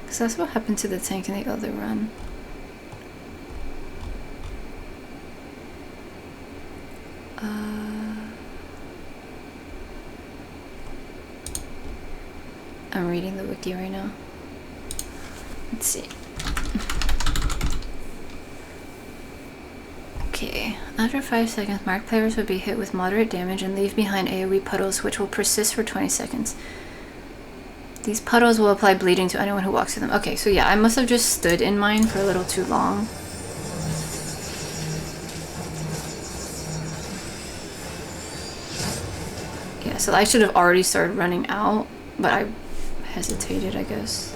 So that's what happened to the tank in the other run. I'm reading the wiki right now. Let's see. Okay, after 5 seconds, marked players would be hit with moderate damage and leave behind AoE puddles which will persist for 20 seconds. These puddles will apply bleeding to anyone who walks through them. Okay, so yeah, I must have just stood in mine for a little too long. Yeah, so I should have already started running out, but I hesitated, I guess.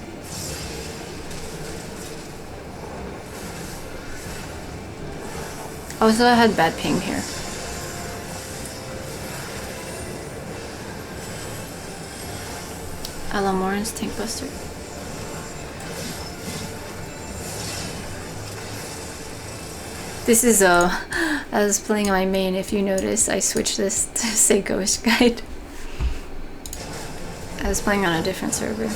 Also, I had bad ping here. Alamoran's Tank Buster. This is I was playing on my main. If you notice, I switched this to say Ghost Guide. I was playing on a different server,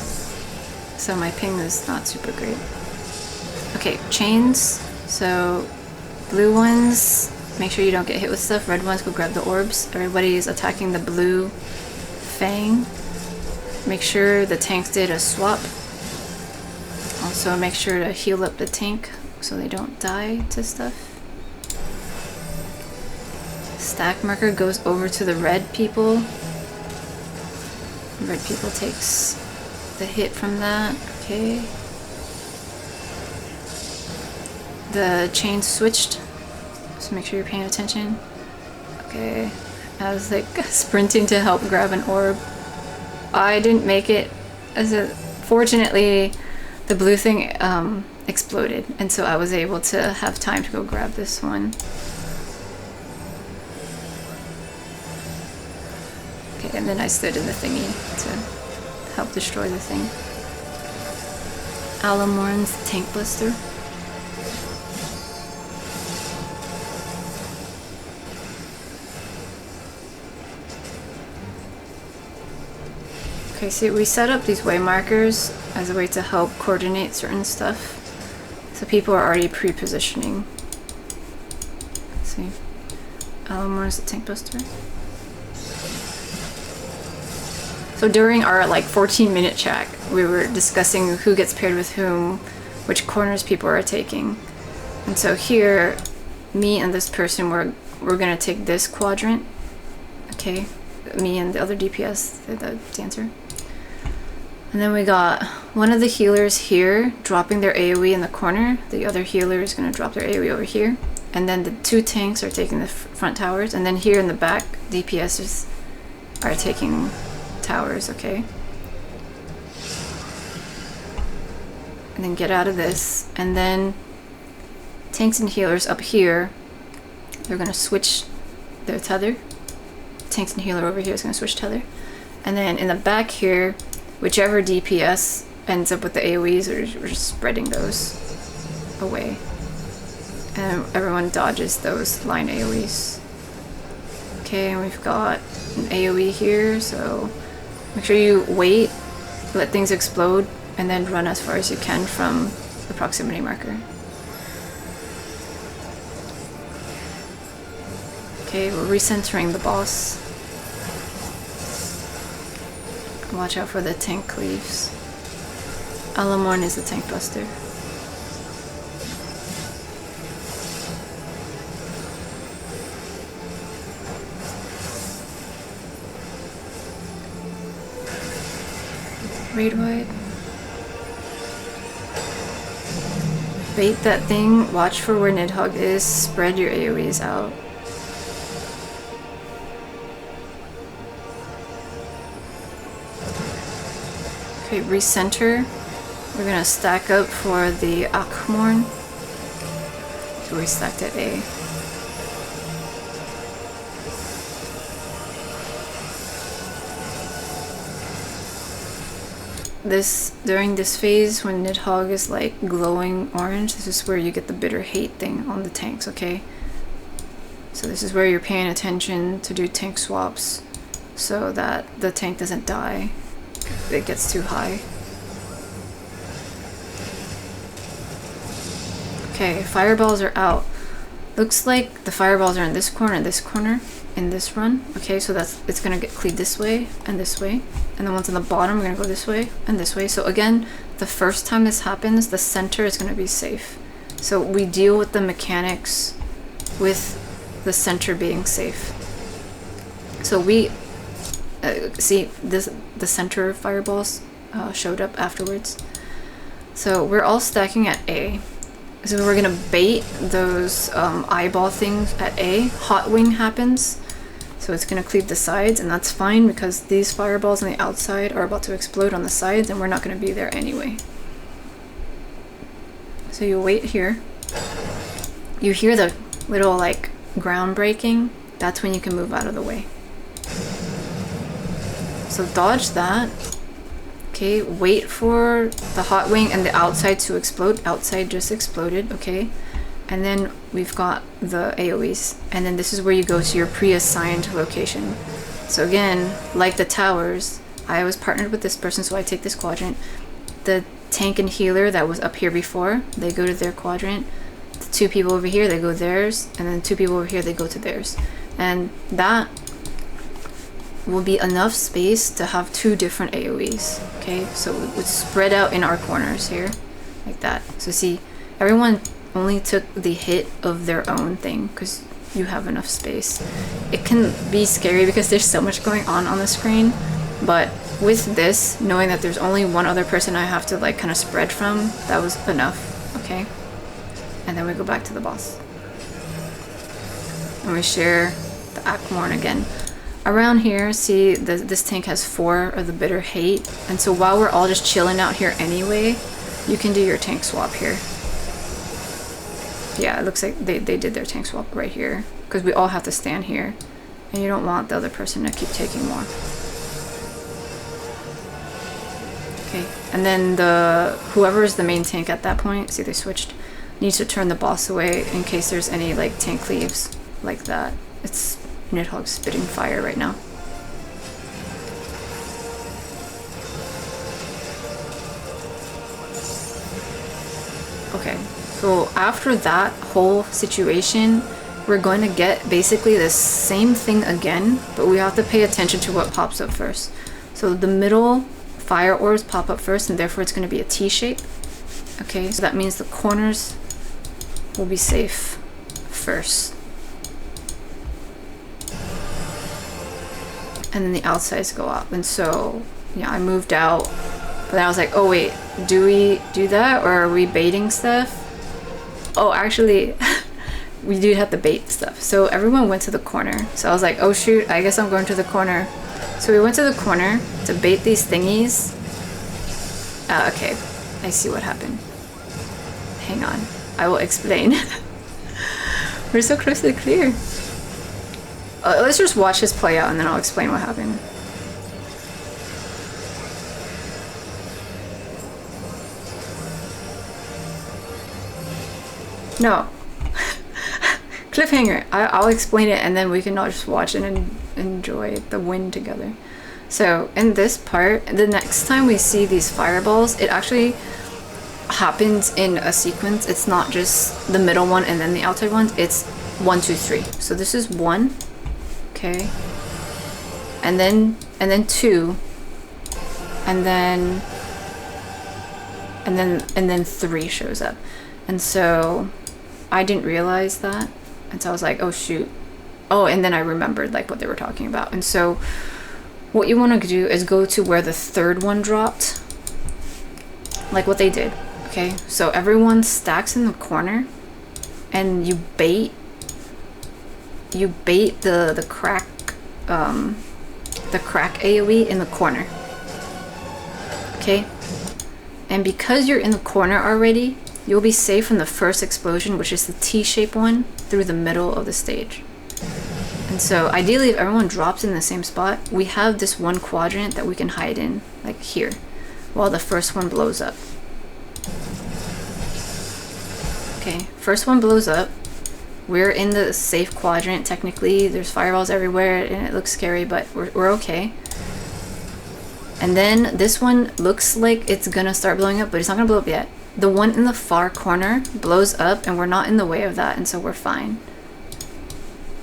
so my ping was not super great. Okay, chains. So blue ones, make sure you don't get hit with stuff. Red ones, go grab the orbs. Everybody is attacking the blue fang. Make sure the tanks did a swap. Also make sure to heal up the tank so they don't die to stuff. Stack marker goes over to the red people. Red people takes the hit from that. Okay. The chain switched, so make sure you're paying attention. Okay. I was like sprinting to help grab an orb. I didn't make it. Fortunately, the blue thing exploded, and so I was able to have time to go grab this one. Okay, and then I stood in the thingy to help destroy the thing. Alamorn's Tank Buster. Okay, so we set up these way markers as a way to help coordinate certain stuff. So people are already pre-positioning. Let's see. Alamoran's the Tank Buster. So during our like 14-minute chat, we were discussing who gets paired with whom, which corners people are taking. And so here, me and this person, we're gonna take this quadrant. Okay, me and the other DPS, the dancer. And then we got one of the healers here dropping their AoE in the corner. The other healer is going to drop their AoE over here. And then the two tanks are taking the front towers. And then here in the back, DPSs are taking towers, okay? And then get out of this. And then tanks and healers up here, they're going to switch their tether. Tanks and healer over here is going to switch tether. And then in the back here, whichever DPS ends up with the AoEs, we're just spreading those away. And everyone dodges those line AoEs. Okay, and we've got an AoE here, so make sure you wait, let things explode, and then run as far as you can from the proximity marker. Okay, we're recentering the boss. Watch out for the tank cleaves. Alamorn is the tank buster. Raid wide. Bait that thing, watch for where Nidhogg is, spread your AoEs out. Okay, recenter. We're gonna stack up for the Akmorn. So we stacked at A. During this phase when Nidhogg is like glowing orange, this is where you get the bitter hate thing on the tanks, okay? So this is where you're paying attention to do tank swaps so that the tank doesn't die if it gets too high. Okay, fireballs are out. Looks like the fireballs are in this corner and this corner in this run. Okay, so it's gonna get cleaved this way and this way. And the ones on the bottom are gonna go this way and this way. So again, the first time this happens, the center is gonna be safe. So we deal with the mechanics with the center being safe. So we see the center fireballs showed up afterwards. So we're all stacking at A. So we're gonna bait those eyeball things at A. Hot wing happens. So it's gonna cleave the sides, and that's fine because these fireballs on the outside are about to explode on the sides and we're not gonna be there anyway. So you wait here. You hear the little like ground breaking. That's when you can move out of the way. So dodge that. Okay, wait for the hot wing and the outside to explode. Outside just exploded, okay? And then we've got the AoEs. And then this is where you go to your pre-assigned location. So again, like the towers, I was partnered with this person, so I take this quadrant. The tank and healer that was up here before, they go to their quadrant. The two people over here, they go theirs. And then two people over here, they go to theirs. And that will be enough space to have two different AoEs. Okay, so it's spread out in our corners here, like that. So see, everyone only took the hit of their own thing because you have enough space. It can be scary because there's so much going on the screen, but with this, knowing that there's only one other person I have to like kind of spread from, that was enough, okay? And then we go back to the boss. And we share the Akmorn again. Around here, see, this tank has 4 of the bitter hate, and so while we're all just chilling out here anyway, you can do your tank swap here. Yeah, it looks like they did their tank swap right here, because we all have to stand here, and you don't want the other person to keep taking more. Okay, and then whoever is the main tank at that point, see they switched, needs to turn the boss away in case there's any like tank cleaves like that. It's Nidhogg spitting fire right now. Okay, so after that whole situation, we're going to get basically the same thing again, but we have to pay attention to what pops up first. So the middle fire orbs pop up first, and therefore it's going to be a T shape. Okay, so that means the corners will be safe first. And then the outsides go up. And so, yeah, I moved out. But then I was like, oh wait, do we do that? Or are we baiting stuff? Oh, actually, we do have to bait stuff. So everyone went to the corner. So I was like, oh shoot, I guess I'm going to the corner. So we went to the corner to bait these thingies. Okay, I see what happened. Hang on, I will explain. We're so close to the clear. Let's just watch this play out and then I'll explain what happened. No. Cliffhanger. I'll explain it and then we can all just watch it and enjoy the win together. So in this part, the next time we see these fireballs, it actually happens in a sequence. It's not just the middle one and then the outside ones. It's 1, 2, 3. So this is 1, okay, and then 2, and then 3 shows up. And so I didn't realize that, and so I was like, oh shoot. Oh, and then I remembered like what they were talking about. And so what you want to do is go to where the third one dropped, like what they did. Okay, so everyone stacks in the corner, and you bait the crack AoE in the corner. Okay, and because you're in the corner already, you'll be safe from the first explosion, which is the T-shaped one through the middle of the stage. And so ideally, if everyone drops in the same spot, we have this one quadrant that we can hide in, like here, while the first one blows up. Okay, first one blows up. We're in the safe quadrant, technically. There's fireballs everywhere, and it looks scary, but we're okay. And then this one looks like it's gonna start blowing up, but it's not gonna blow up yet. The one in the far corner blows up, and we're not in the way of that, and so we're fine.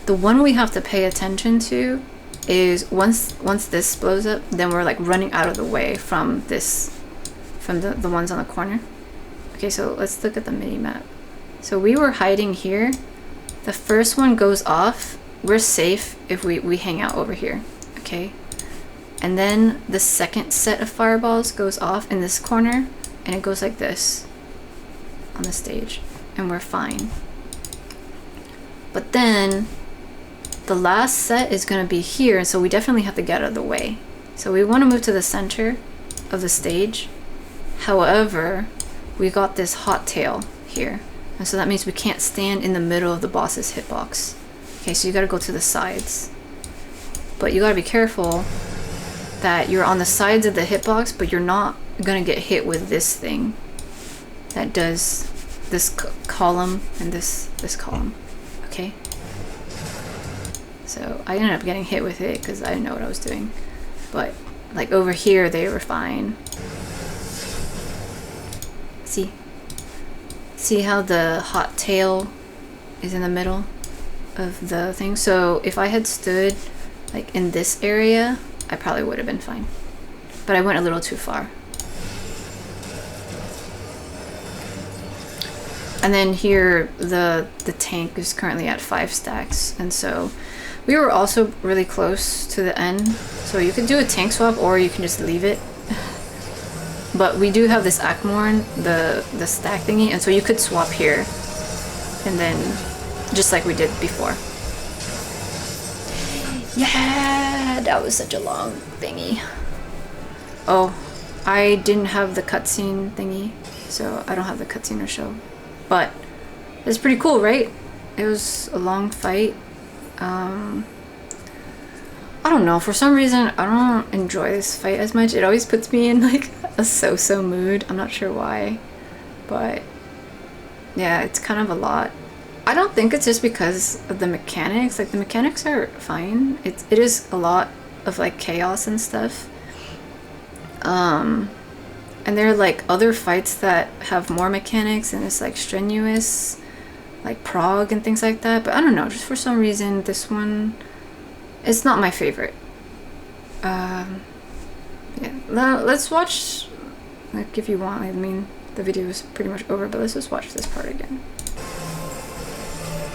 The one we have to pay attention to is once this blows up, then we're like running out of the way from the ones on the corner. Okay, so let's look at the mini map. So we were hiding here. The first one goes off. We're safe if we hang out over here. Okay, and then the second set of fireballs goes off in this corner, and it goes like this on the stage, and we're fine. But then the last set is going to be here, and so we definitely have to get out of the way. So we want to move to the center of the stage. However, we got this hot tail here, and so that means we can't stand in the middle of the boss's hitbox. Okay, so you got to go to the sides, but you got to be careful that you're on the sides of the hitbox, but you're not gonna get hit with this thing that does this column and this column. Okay, so I ended up getting hit with it because I didn't know what I was doing, but like over here they were fine. See how the hot tail is in the middle of the thing? So if I had stood like in this area, I probably would have been fine, but I went a little too far. And then here the tank is currently at 5 stacks, and so we were also really close to the end, so you could do a tank swap or you can just leave it. But we do have this Akmorn, the stack thingy, and so you could swap here and then just like we did before. Yeah, that was such a long thingy. Oh, I didn't have the cutscene thingy, so I don't have the cutscene to show. But it's pretty cool, right? It was a long fight. I don't know, for some reason I don't enjoy this fight as much. It always puts me in like a so-so mood. I'm not sure why, but yeah, it's kind of a lot. I don't think it's just because of the mechanics. Like, the mechanics are fine. It is a lot of like chaos and stuff. And there are like other fights that have more mechanics and it's like strenuous, like Prague and things like that. But I don't know, just for some reason this one, it's not my favorite. Yeah, now let's watch, like, if you want. I mean, the video is pretty much over, but let's just watch this part again.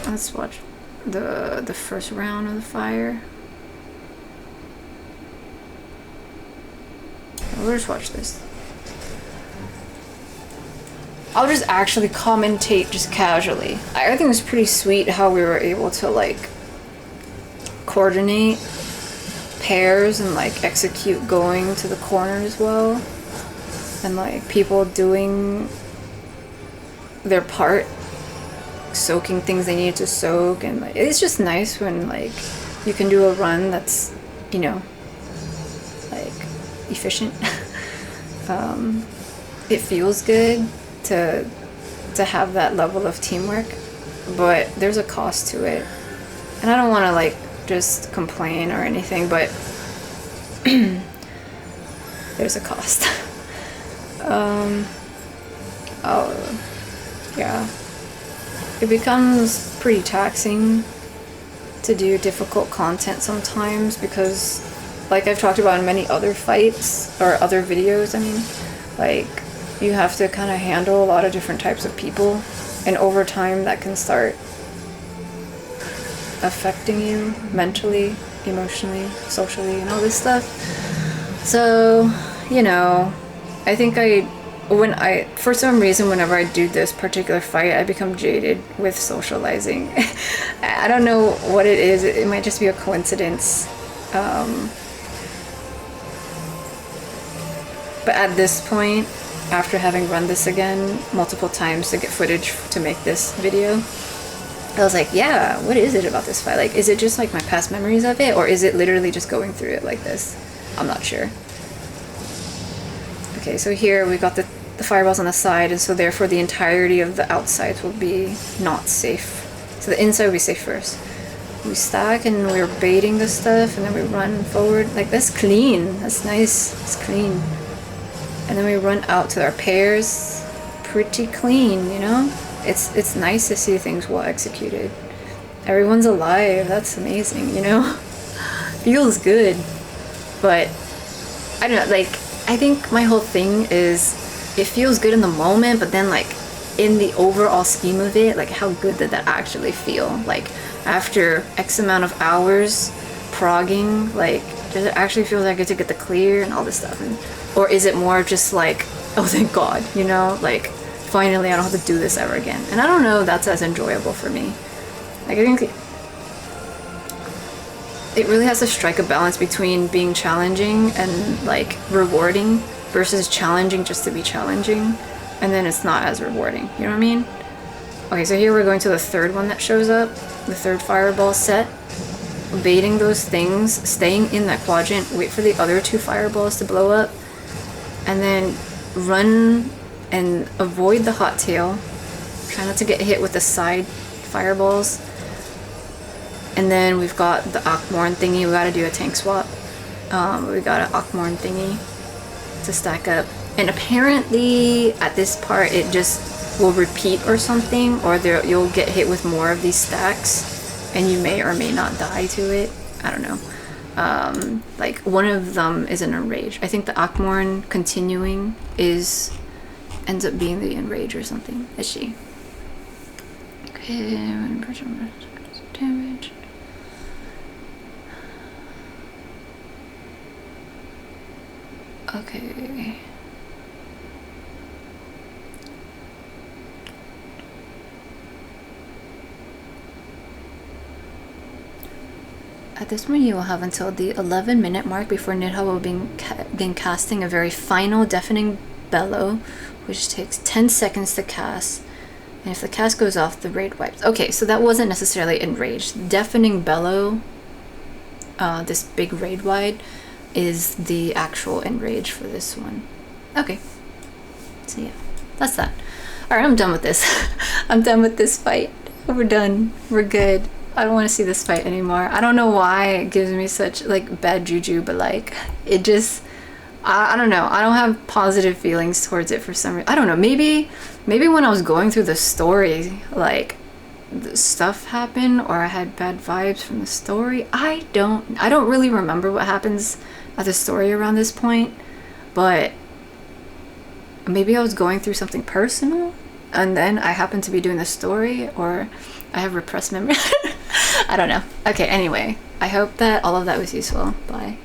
Let's watch the first round of the fire. We'll just watch this. I'll just actually commentate just casually. I think it was pretty sweet how we were able to like coordinate pairs and like execute going to the corner as well, and like people doing their part, soaking things they needed to soak, and like it's just nice when like you can do a run that's, you know, like efficient. It feels good to have that level of teamwork, but there's a cost to it, and I don't want to like just complain or anything, but there's a cost. Yeah. It becomes pretty taxing to do difficult content sometimes because, like I've talked about in many other fights, or other videos, I mean, like, you have to kind of handle a lot of different types of people, and over time that can start affecting you mentally, emotionally, socially, and all this stuff. So, you know, I think for some reason, whenever I do this particular fight, I become jaded with socializing. I don't know what it is. It might just be a coincidence. But at this point, after having run this again multiple times to get footage to make this video, I was like, yeah, what is it about this fight? Like, is it just like my past memories of it, or is it literally just going through it like this? I'm not sure. Okay, so here we got the fireballs on the side, and so therefore the entirety of the outsides will be not safe. So the inside will be safe first. We stack and we're baiting the stuff, and then we run forward. Like, that's clean. That's nice. It's clean. And then we run out to our pairs. Pretty clean, you know? It's nice to see things well executed. Everyone's alive. That's amazing, you know? Feels good. But I don't know, like, I think my whole thing is it feels good in the moment, but then, like, in the overall scheme of it, like, how good did that actually feel? Like, after X amount of hours progging, like, does it actually feel like good to get the clear and all this stuff? Or is it more just like, oh, thank God, you know? Like, finally I don't have to do this ever again. And I don't know if that's as enjoyable for me. Like, I think it really has to strike a balance between being challenging and, like, rewarding versus challenging just to be challenging, and then it's not as rewarding, you know what I mean? Okay, so here we're going to the third one that shows up, the third fireball set. Baiting those things, staying in that quadrant, wait for the other two fireballs to blow up, and then run and avoid the hot tail. Try not to get hit with the side fireballs. And then we've got the Akmorn thingy. We gotta do a tank swap. We got an Akmorn thingy to stack up. And apparently at this part it just will repeat or something, or you'll get hit with more of these stacks and you may or may not die to it. I don't know. Like, one of them is an enrage. I think the Akmorn continuing ends up being the enrage or something. Is she? Okay, damage. Okay. At this point, you will have until the 11-minute mark before Nidhogg will begin casting a very final deafening bellow, which takes 10 seconds to cast. And if the cast goes off, the raid wipes. Okay, so that wasn't necessarily enraged. Deafening bellow, this big raid wide, is the actual enrage for this one. Okay, so yeah, that's that. All right, I'm done with this. I'm done with this fight. We're done. We're good. I don't want to see this fight anymore. I don't know why it gives me such, like, bad juju, but, like, it just, I don't know. I don't have positive feelings towards it for some reason. I don't know. Maybe when I was going through the story, like, the stuff happened, or I had bad vibes from the story. I don't really remember what happens at the story around this point, but maybe I was going through something personal, and then I happened to be doing the story, or I have repressed memory. I don't know. Okay, anyway, I hope that all of that was useful. Bye.